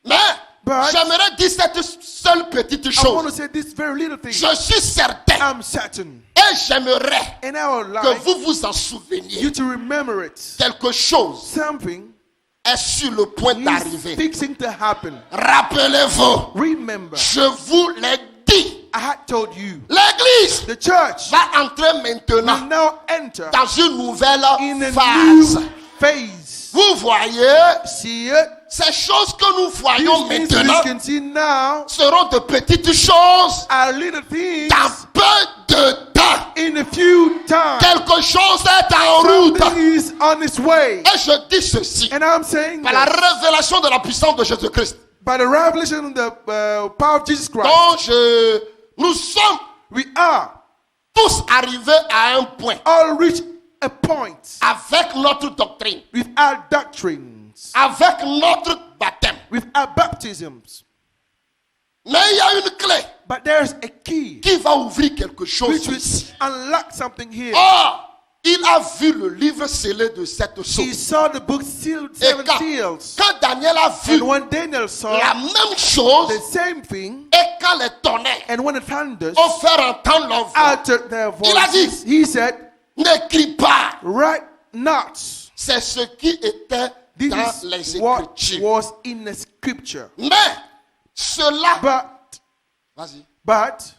Mais But j'aimerais dire cette seule petite I want to chose. say this very little thing. Je suis certain I'm certain. et j'aimerais And I would que like vous vous en souveniez. you to remember it. Quelque chose Something est sur le point is d'arriver. fixing to happen. Rappelez-vous, Remember, je vous l'ai dit. I had told you. L'église The church va entrer will maintenant now enter dans une nouvelle in a phase. new phase. Vous voyez, See it? ces choses que nous voyons These things we maintenant can see now seront de petites choses are little things dans peu de temps. in a few times. Quelque chose est en route. Something is on its way. Et je dis ceci, And I'm saying par la that révélation de la puissance de Jésus-Christ, by the revelation of the power of Jesus Christ, dont nous sommes we are tous arrivés à un point all reach a point avec notre doctrine, with our doctrines, avec notre baptême. with our baptisms. Mais il y a une clé But there's a key qui va ouvrir quelque chose which will ici. unlock something here. Or, il a vu le livre scellé de cette He chose. saw the book sealed, Et seven quand, seals. quand Daniel a vu And when Daniel saw la même chose, the same thing, et quand les tonnerres and when the thunders ont fait entendre leur voix, uttered their Il a dit, voices, he said, n'écris pas. write not. C'est ce qui était This dans les is what Écritures. was in the scripture. Mais cela, vas-y.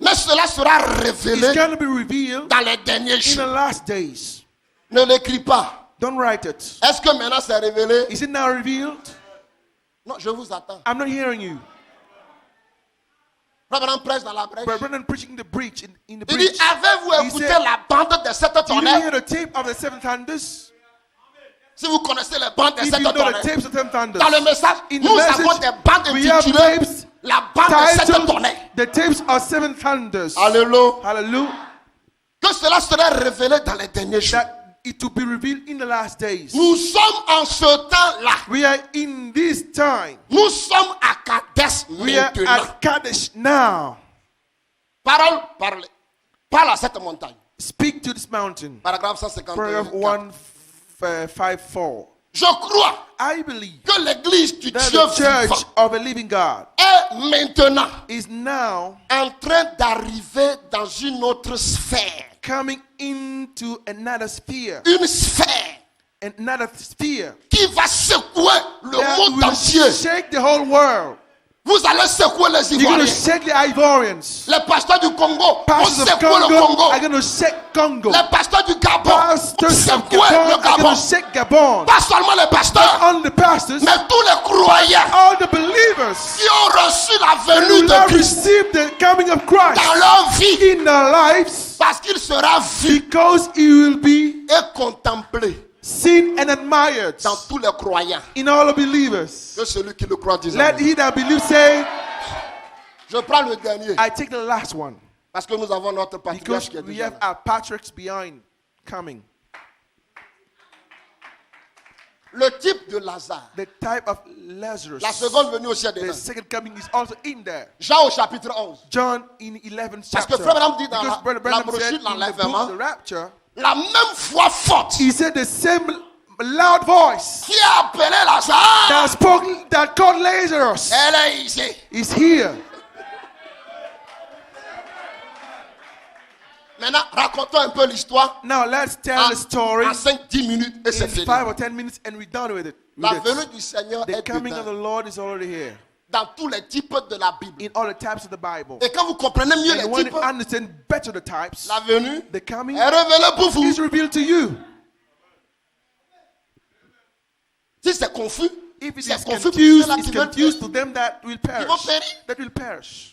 Mais cela sera révélé It's going to be revealed dans les derniers in the jours. last days. Ne l'écris pas. Don't write it. Est-ce que maintenant c'est révélé? Is it now revealed? Non, je vous attends. I'm not hearing you. Reverend prêche dans la brèche. But Brennan preaching the breach in the Il dit, breach. avez-vous He écouté said, la bande de sept Did you tonnerres? hear the tape of the seven thunders? Si vous connaissez les bandes de If sept you know the tonnerres. tapes of seven thunders. Dans le message, In the nous message, avons des bandes we have intitulées tapes la bande de sept titled tonnerres. The tapes of seven thunders. Alléluia. Hallelujah. Que cela sera révélé dans les derniers jours. That it will be revealed in the last days. Nous sommes en ce temps-là. We are in this time. Nous sommes à Kadesh We are maintenant. at Kadesh now. Parole, parle à cette montagne. Speak to this mountain. Paragraphe Paragraph 154. 154. Je crois I believe que l'église du that Dieu the church vivant of a living God est maintenant is now en train d'arriver dans une autre sphère. coming into another sphere. Une sphère Another sphere qui va secouer le that monde will entier. shake the whole world. Vous allez secouer les You're going to Ivoiriens. shake the Ivorians. Les pasteurs du Congo vont Pastors of secouer le Congo Congo. are going to shake Congo. Les pasteurs du Gabon vont Pastors of secouer Gabon le are going Gabon. to shake Gabon. Pas seulement les pasteurs, Only the pastors, mais tous les croyants all the believers qui ont reçu la who venue will have de Christ received the coming of Christ dans leur vie, in their lives, parce qu'il sera vu because he will be et contemplé seen and admired dans tous les croyants. in all the believers. Que celui qui le croit dise Let amen. he that believes say, Je prends le dernier, I take the last one, parce que nous avons notre patriarche because qui est we déjà have là. our patriarchs behind coming. Le type de Lazare. The type of Lazarus. La seconde venue aussi est The dedans. second coming is also in there. Jean au chapitre 11. John in 11th Parce que chapter. Frère Branham dit dans Because Brother la Branham brochure said de in the l'enlèvement, book, The Rapture, la même voix forte he said the same loud voice qui a appelé Lazare, that spoke, that called Lazarus elle est ici. is here. Maintenant, racontons un peu l'histoire Now let's tell the story en 5-10 minutes et c'est in fini. 5 or 10 minutes and we're done with it. La venue du Seigneur The est coming of the dedans, Lord is already here dans tous les types de la Bible. in all the types of the Bible. Et quand vous comprenez mieux And les when types, you understand better the types, la venue the coming est révélée pour vous. is revealed to you. Si c'est confus, If it c'est is confus pour confused, ceux-là it's qui veulent confused to them that will perish. vont périr. That will perish.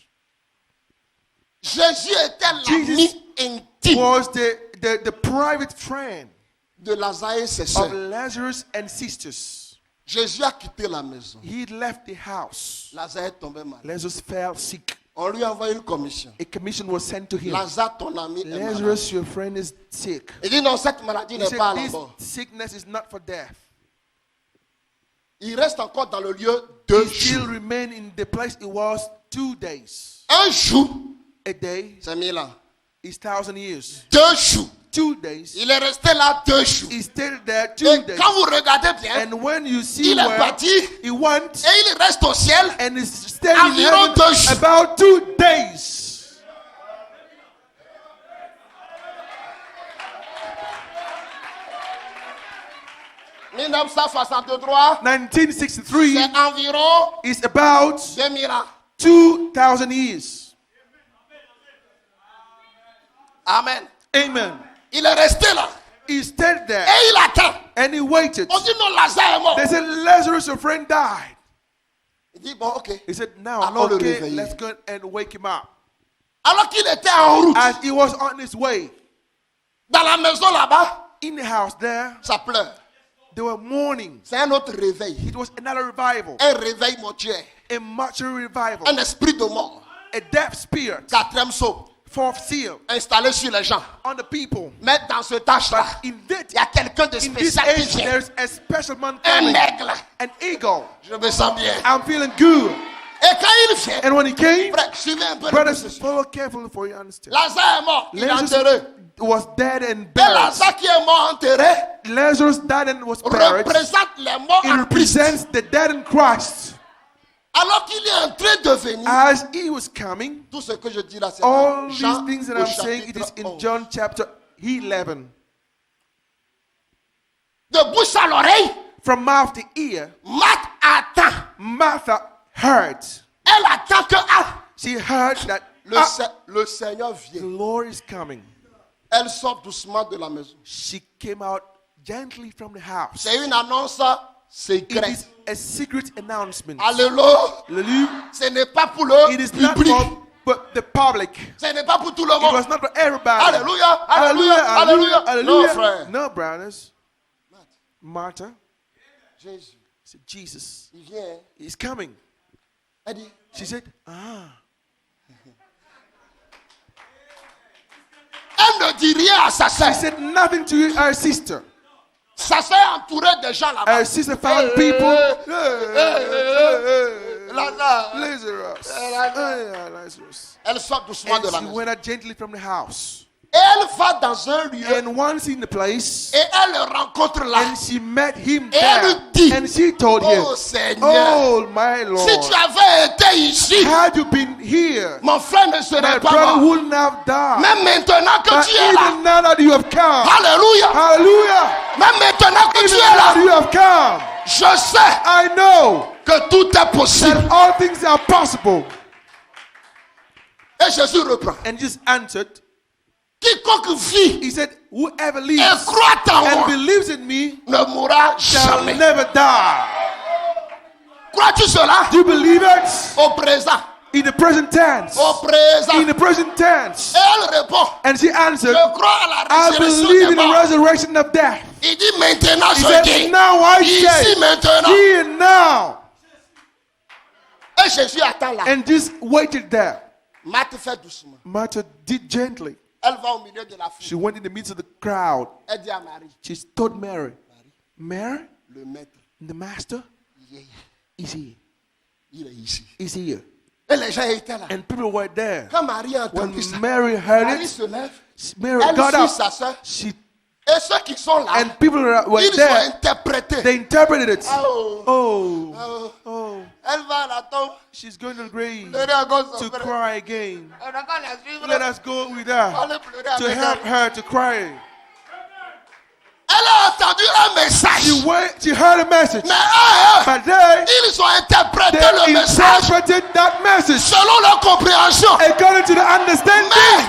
Jésus était l'ami intime Was the private friend de Lazare et ses of sœurs. Lazarus and sisters. Jésus a quitté la maison. he left the house. Lazare est tombé malade. Lazarus fell sick. On lui a envoyé une commission. A commission was sent to him. Lazare, ton ami, est malade. Lazarus, your friend is sick. Il dit non, cette maladie He n'est pas à said, la this mort. sickness is not for death. Il reste encore dans le lieu 2 He still jours. remained in the place it was 2 days. Un jour, A day c'est 1000 ans. is 1,000 years. 2 jours. 2 days. Il est resté là 2 jours. He stayed there 2 Et days. quand vous regardez bien, And when you see il est where parti he went et il reste au ciel. and is staying in Environ heaven 2 jours. about 2 days. 1963, 1963 c'est environ is about 2000 ans. 2,000 years. Amen. Amen. Il est resté là He stayed there et il attend. and he waited. On dit non, Lazare est mort. They said, Lazarus, your friend, died. Il dit bon, ok. He said, now, Allons le okay, réveiller. let's go and wake him up. Alors qu'il était en route, As he was on his way, dans la maison là-bas, in the house there, ça pleure. they were mourning. C'est un autre réveil. It was another revival, Un réveil mortuaire. a mortuary revival, Un esprit de mort. a death spirit, 4e saut. fourth seal Installé sur les gens. on the people. Mais dans ce tâche-là, In this, il y a quelqu'un de in this spécial qui age, vient. there's a special man Un coming, aigle. an eagle. Je me sens bien. I'm feeling good. Et quand il vient, And when he came, frère, suivez un peu le brothers, processus. follow carefully for you understand. Lazare est mort, il est enterré. Lazarus was dead and Et buried. Lazare qui est mort enterré Lazarus died and was buried. représente les morts It en Christ. represents the dead in Christ. Alors qu'il est en train de venir, As he was coming, tout ce que je dis là, c'est all dans these Jean things that au I'm saying, it is chapitre in 11. John chapter 11. De bouche à l'oreille, From mouth to ear, Marthe attend. Martha heard. Elle attend que She heard that le Seigneur the vient. Lord is coming. Elle sort doucement de la maison. She came out gently from the house. C'est une annonce It secrète. is a secret announcement. Alléluia. Hallelujah. Ce n'est pas pour le It is not public. for but the public. Ce n'est pas pour tout le It was monde. not for everybody. Alléluia. Alléluia. Alléluia. Non, frère. No, brothers. Martha Jésus, said, Jesus il vient. is coming. Elle dit, She said, ah. elle ne dit rien à sa She sœur. said nothing to her sister. Sa sœur est entourée de gens là-bas. Her sister found people. Lazare. Lazarus. Lazarus. Lazarus. Elle sort doucement de And la she maison. went out gently from the house. Et elle va dans un lieu And once in the place, et elle le rencontre là. and she met him Et elle there. lui dit, And she told him, oh Seigneur, oh my Lord, si tu avais été ici, had you been here, mon frère ne my serait pas brother mort. wouldn't have died. Même maintenant que But tu es là, even now that you have come, alléluia, hallelujah, même maintenant que tu even es now that là, you have come, je sais I know que tout est possible. that all things are possible. Et Jésus reprend. And just answered, Quiconque vit he said, whoever et lives croit en and moi believes in me ne mourra shall jamais. never die. Crois-tu cela? Do you believe it? Au présent. In the present tense. Au présent. In the present tense. Et elle répond, And she answered, je crois à la I résurrection believe des in the morts. resurrection of death. Il dit maintenant He je said, dis. now I Ici say, maintenant. here now. Et Jésus attend là. And just waited there. Marthe fait doucement. Martha did gently. Elle va au milieu de la She foule. went in the midst of the crowd. Elle dit à Marie, She told Mary, Mary, le maître, the master il est, is here. il est ici. Is here. Et les gens étaient là. And people were there. Quand Marie a When entendu ça, Mary heard Marie it, se lève. Mary Elle got suit up. sa soeur. She Et ceux qui sont là, and people were ils ont there. interprété. They interpreted it. Oh, Oh, oh. oh, Elle va à la tombe. she's going to the grave Elle est encore son to frère. cry again. On a qu'à la suivre. Let us go with her Allez pleurer to avec help elle. her to cry. Elle a entendu un message. She heard a message, Mais eux, but they ils ont interprété le message interpreted that message selon leur compréhension. according to the understanding. Mais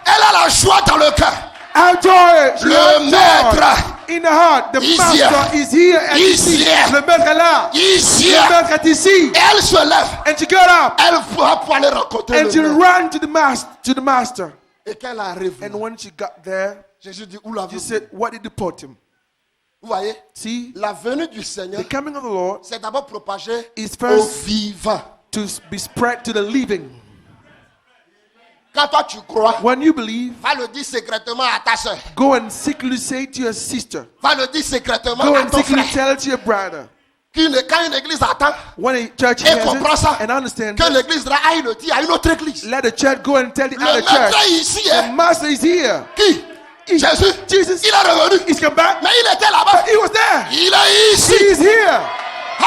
elle a la joie dans le cœur. Our joy, Le maître in the heart, the is master here. is here and Is ici. here. Le maître est là. ici. Le maître est ici. Et elle se lève. And she got up Elle va pour aller rencontrer and she le maître. ran to the master. Et quand elle arrive, And when she got there, Jésus dit, où l'avez-vous? she said, what did you put him? Vous voyez, See, la venue du Seigneur, the coming of the Lord c'est d'abord propagé is aux first vivants. to be spread to the living. Quand toi tu crois, When you believe, va le dire secrètement à ta soeur. go and secretly say to your sister, Va le dire secrètement go à and ton secretly frère. tell it to your brother. Quand une église attend When a church et hears comprend ça, it and understands que it, l'église aille le dire à une autre église. let the church go and tell the Le other maître church. est ici. The Hein? master is here. Qui? Jésus. Jesus, Il est revenu. he's come back. Mais il était là-bas. He was there. Il est ici. He is here.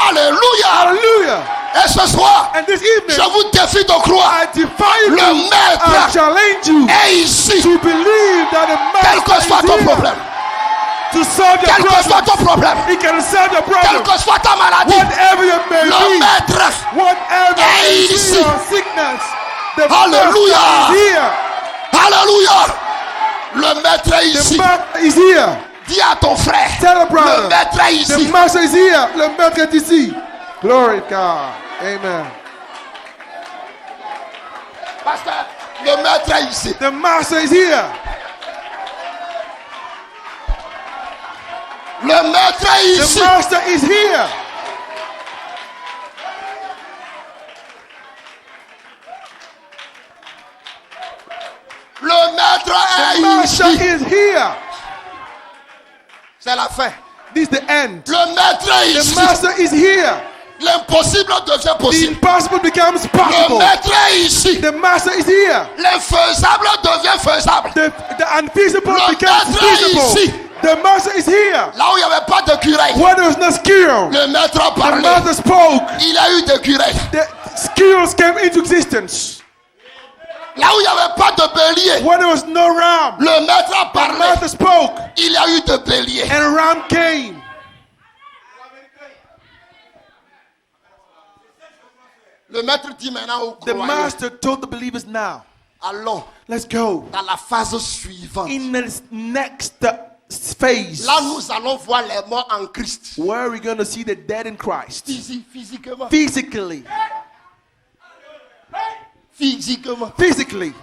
Alléluia. Hallelujah. Et ce soir, And this evening, je vous défie de croire. I defy you. Le maître I challenge you est ici. to believe that the Quel que master soit is ton here problème. to solve your Quel que soit problem. ton problème. He can solve your Quelle problem. que soit ta maladie. Whatever you may Le be, maître. whatever Hey, is ici. your sickness, the Hallelujah. master is here. Alléluia. Le maître est The ici. master is here. Dis à ton frère. Tell a Le brother. maître est The ici. master is here. Le maître est ici. Glory to God. Amen. Pasteur, le maître est ici. The master is here. Le maître est The ici. master is here. Le maître The est master ici. is here. C'est la fin. This is the end. Le maître est The ici. master is here. L'impossible devient The possible. impossible becomes Le possible. maître est ici. The master is here. L'infaisable devient faisable. The unfeasible Le becomes maître est feasible. ici. The master is here. Là où il n'y avait pas de curé, Where there was no skill, le maître a the parlé. master spoke. Il a eu des curés. The skills came into existence. Là où il n'y avait pas de bélier, Where there was no ram, le maître a the parlé. master spoke, Il y a eu de bélier. and a ram came. Le maître dit maintenant aux The croyants, master told the believers, now, allons let's go. dans la phase suivante. In the next phase, Là, nous allons voir les morts en Christ. where we're going to see the dead in Christ. Physiquement. Physically. Physiquement. Physically.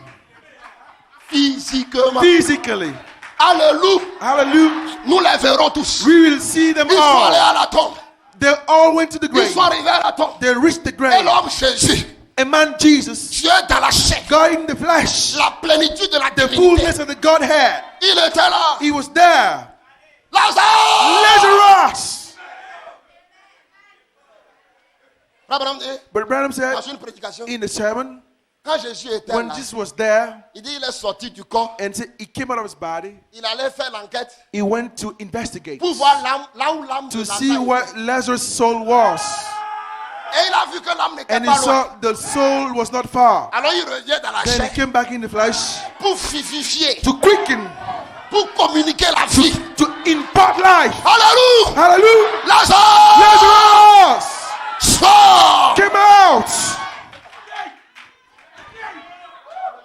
Physiquement. Physically. Alléluia. Hallelujah. Nous les verrons tous. We will see them Ils sont allés all. à la tombe. They all went to the Ils grave. sont arrivés à la tombe. They reached the Et grave. l'homme Jésus, A man, Jesus, Dieu dans la chair, God in the flesh, la plénitude de la the divinité. fullness of the Godhead. Il était là. He was there. Lazare. Lazarus. Abraham dit, But Branham said dans une prédication, in the sermon, quand Jésus était when là, Jesus was there, il dit il est sorti du corps. and said he came out of his body, Il allait faire l'enquête he went to investigate pour voir là où l'âme de to Lazare see était. what Lazarus' soul was. Et il a vu que l'âme n'était And he pas loin. saw the soul was not far. Alors il revient dans la Then he chair came back in the flesh pour vivifier, to quicken, pour communiquer la vie. to impart life. Alléluia. Hallelujah. Lazare, Lazarus sort. came out.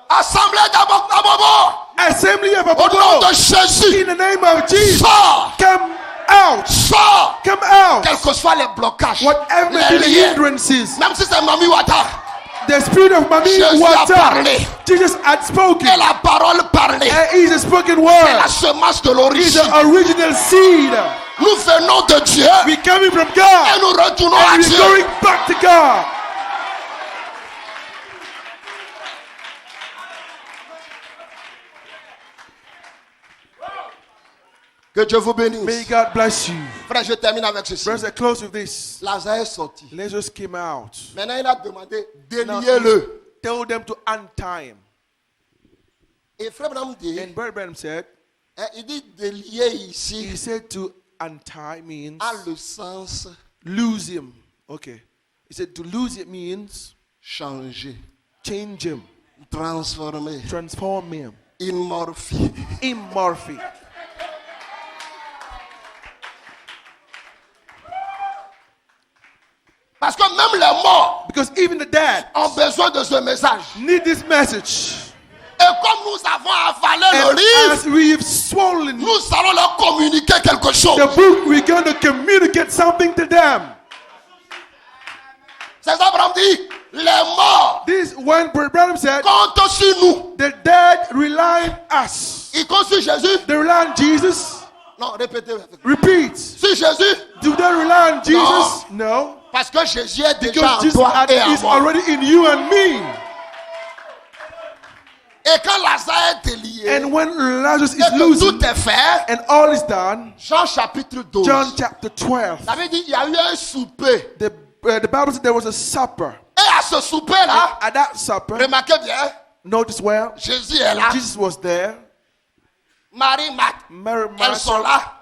Assemblée d'Abobo, Assembly of au nom Abidjan, de Jésus, in the name of Jesus, sort, come out. sort. Come out. Quels que soient les blocages, Whatever may be les the liens, hindrances, même si c'est Mami Wata, the spirit of Mami Jésus a Wata, parlé. Jesus had spoken, Et la parole parlée, and is a spoken c'est word. la semence de Is l'origine. the original seed. Nous venons de Dieu We coming from et God, nous retournons à and we're Dieu. going back to God. Que Dieu vous May bénisse. God bless you. Frère, je termine avec ceci. Brothers, I close with this. Lazare est sorti. Lazarus came out. Maintenant, il a demandé Now, déliez-le. Told them to untie him. Et frère Branham dit, And Brother Branham said, il dit délier he ici said to untie means a le sens lose him. Okay. He said to lose it means changer, change him, transformer, transform him, immorphier. immorphy. Parce que même les morts Because even the dead ont besoin de ce message. need this message. Et comme nous avons avalé le And livre, as we've swollen nous allons leur communiquer quelque chose. the book, we're going to communicate something to them. C'est ça, Abraham dit, les morts This when Brother Branham said, comptent sur nous. the dead rely on us. Ils comptent sur Jésus? They rely on Jesus. Non, répétez. Repeat. Si Jésus, Do they rely on Jesus? No. parce que Jésus est déjà Because en Jesus toi et en is moi. already in you and me. Et quand Lazare est lié, And when Lazarus et is que losing tout est fait, and all is done, Jean chapitre 12. John chapter 12, Ça veut dire qu'il y a eu un souper. the Bible says there was a supper. Et à ce souper-là, At that supper, remarquez bien, notice well, Jésus est là. Jesus was there, Marie, Marthe, Mary, elles sont Martha là.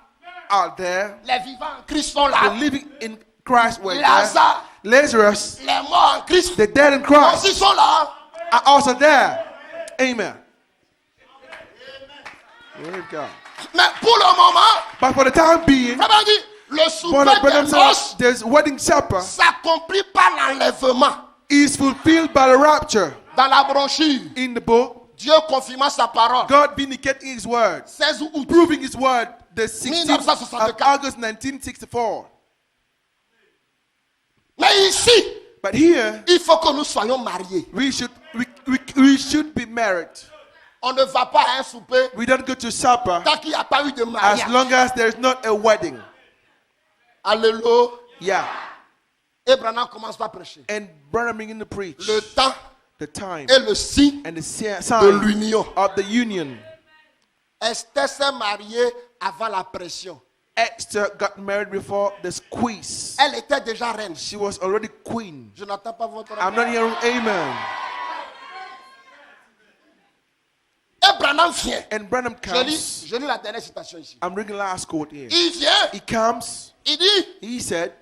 are there, Les vivants en Christ sont the là. living in Christ were there, Lazare, Lazarus, les morts en Christ the dead in aussi Christ sont là. are also there. Amen. Praise God. Mais pour le moment, But for the time being, vraiment dit, le souper Brother des Branham noces said there's wedding supper s'accomplit par l'enlèvement. is fulfilled by the rapture. Dans la brochure, In the book, Dieu confirmant sa parole. God vindicating his word, 16 août. proving his word, the 16th of 1964. August 1964. Mais ici, But here, il faut que nous soyons mariés. we should be married. On ne va pas à un souper We don't go to supper tant qu'il n'y a pas eu de as mariage. long as there is not a wedding. Alléluia. Yeah. Et Branham commence par prêcher. And Branham began to preach Le temps the time est le signe and the de sign l'union. of the union. Esther s'est mariée avant la pression. Esther got married before the squeeze. Elle était déjà reine. She was already queen. Je n'entends pas votre I'm not hearing amen. Et Branham vient. And Branham comes. Je lis la dernière citation ici. I'm reading the last quote here. Il vient. He comes. Il dit, He said,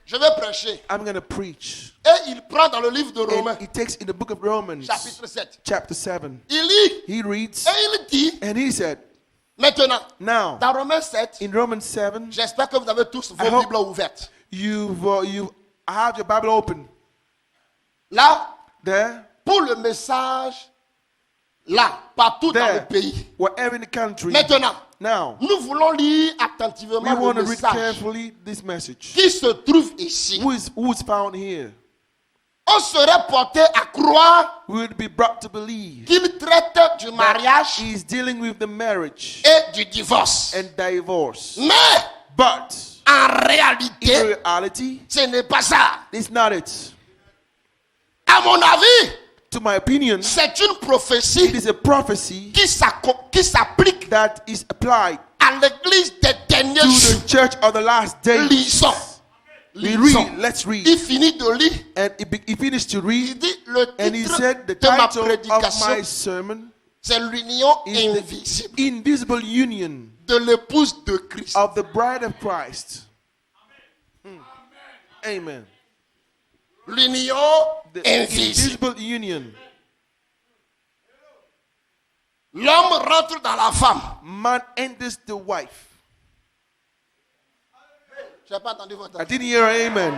je vais prêcher. I'm going to preach. Et il prend dans le livre de Romains, And he takes in the book of Romans, chapitre 7. chapter 7. Il lit. He reads, Et il dit, and he said, maintenant, now, dans Romains 7, in Romans 7, j'espère que vous avez tous I vos hope- Bibles ouvertes. you have your Bible open. Là, There, pour le message, là, partout dans le there, pays. wherever in the country. Maintenant, Now, nous voulons lire we attentivement want le to read message carefully this message. qui se trouve ici. Who is found here? On serait porté à croire We will be brought to believe. qu'il traite du mariage He is dealing with the marriage et du divorce. and divorce. Mais, But en in réalité, reality, ce n'est pas ça. it's not it. À mon avis, To my opinion, c'est une it prophétie is a prophecy qui s'applique that is applied à l'église des derniers to jours. the church of the last days. Lisons. We Lisons. read, let's read. Il finit de lire. And he finished to Il read, dit le and he titre said, the de ma title of prédication, my sermon c'est l'union is the invisible invisible union de l'épouse de Christ. of the bride of Christ. Amen. L'union The invisible. invisible union. L'homme rentre dans la femme. Man enters the wife. Je n'ai pas entendu votre I didn't hear amen.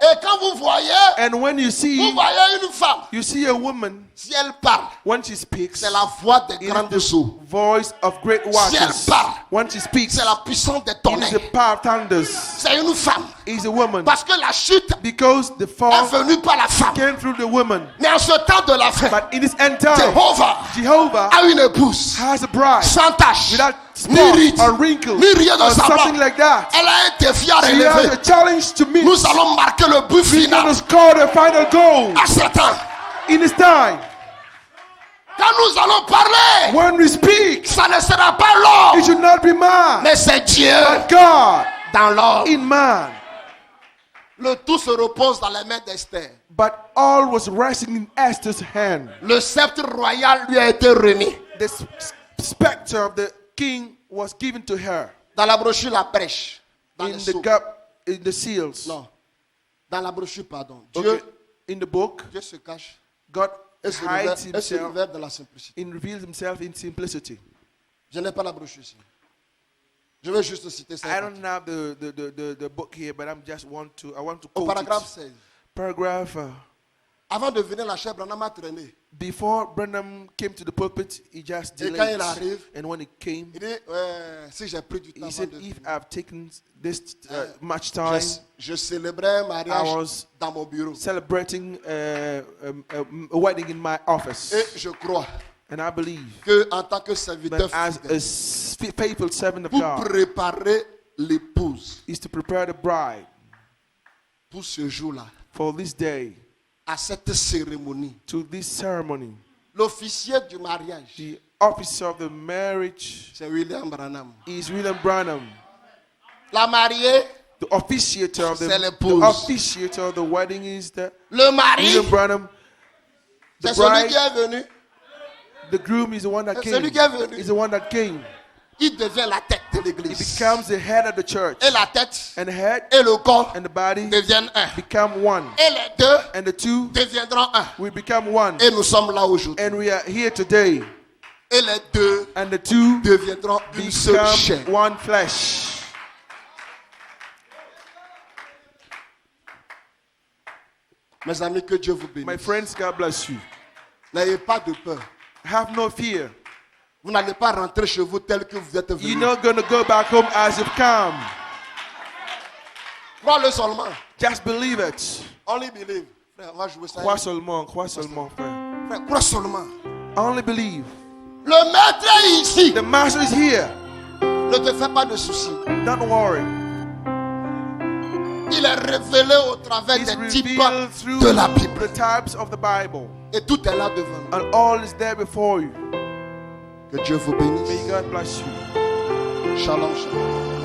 Et quand vous voyez, And when you vous see, voyez une femme, you see a woman, si elle parle, when she speaks, c'est la voix des it grandes is eaux. the voice of great Si elle waters. parle, When she speaks, c'est la puissance des it is tonnerres. the power of thunders. C'est une femme. Is a woman. Parce que la chute Because the est fall venue par la femme. came through the woman. Mais en ce temps de la fin, But in this end time, Jehovah Jehovah a une épouse has a bride sans tache, without ni spot ride, or wrinkle ni rien de or semblant. something like that. Elle a un défi à She has relever. a challenge to meet. Nous allons marquer le but We're final going to score the final goal à ce temps. in this time. Quand nous allons parler, When we speak, ça ne sera pas l'homme, it should not be man, mais c'est Dieu but God dans l'homme. in man. Le tout se repose dans les mains d'Esther. But all was resting in Esther's hand. Le sceptre royal lui a été remis. The specter of the king was given to her Dans la brochure, la prêche. Dans in les the sceaux. gap, in the seals. Non. Dans la brochure, pardon. Okay. Dieu, In the book, Dieu se cache God et se hides himself révèle dans la simplicité. and reveals himself in simplicity. Je n'ai pas la brochure ici. Je vais juste citer ça. I don't have the book here, but I want to Au quote paragraphe it. 16. Paragraph. Avant de venir, la chère Branham a traîné. Before Branham came to the pulpit, he just Et quand il delayed. arrive, And when he came, il dit, si j'ai pris du temps he avant said, de if venir, I've taken this much time je célébrais un mariage I was dans mon bureau. celebrating a wedding in my office. Et je crois And I believe que en tant que serviteur that as a fidèle, faithful servant of pour God préparer l'épouse is to prepare the bride pour ce jour-là, for this day, à cette cérémonie. to this ceremony. L'officier du mariage, The officer of the marriage c'est William Branham. is William Branham. La mariée, The officiator of C'est the l'épouse. officiator of the wedding is the le mari, William Branham. The c'est celui qui bride, est venu. the groom is the one that C'est came. celui qui est venu. Is the one that came. Il devient la tête de He l'église. becomes the head of the church. Et la tête And the head et le corps and the body deviennent un. become one. Et les deux And the two deviendront un. will become one. Et nous sommes là aujourd'hui. And we are here today. Et les deux And the two deviendront une seule chair. become one flesh. Mes amis, que Dieu vous My bénisse. friends, God bless you. N'ayez pas de peur. Have no fear. Vous n'allez pas rentrer chez vous tel que vous êtes You're venu. not going to go back home as you've come. Crois-le seulement. Just believe it. Only believe. Frère, on va jouer ça. Crois seulement, frère. Frère, crois seulement. Only believe. Le maître est ici. The master is here. Ne te fais pas de soucis. Don't worry. Il est révélé au travers It's des types revealed through de la Bible. the types of the Bible. Et tout est là devant nous. And all is there before you. Que Dieu vous May bénisse. God bless you. Shalom, shalom.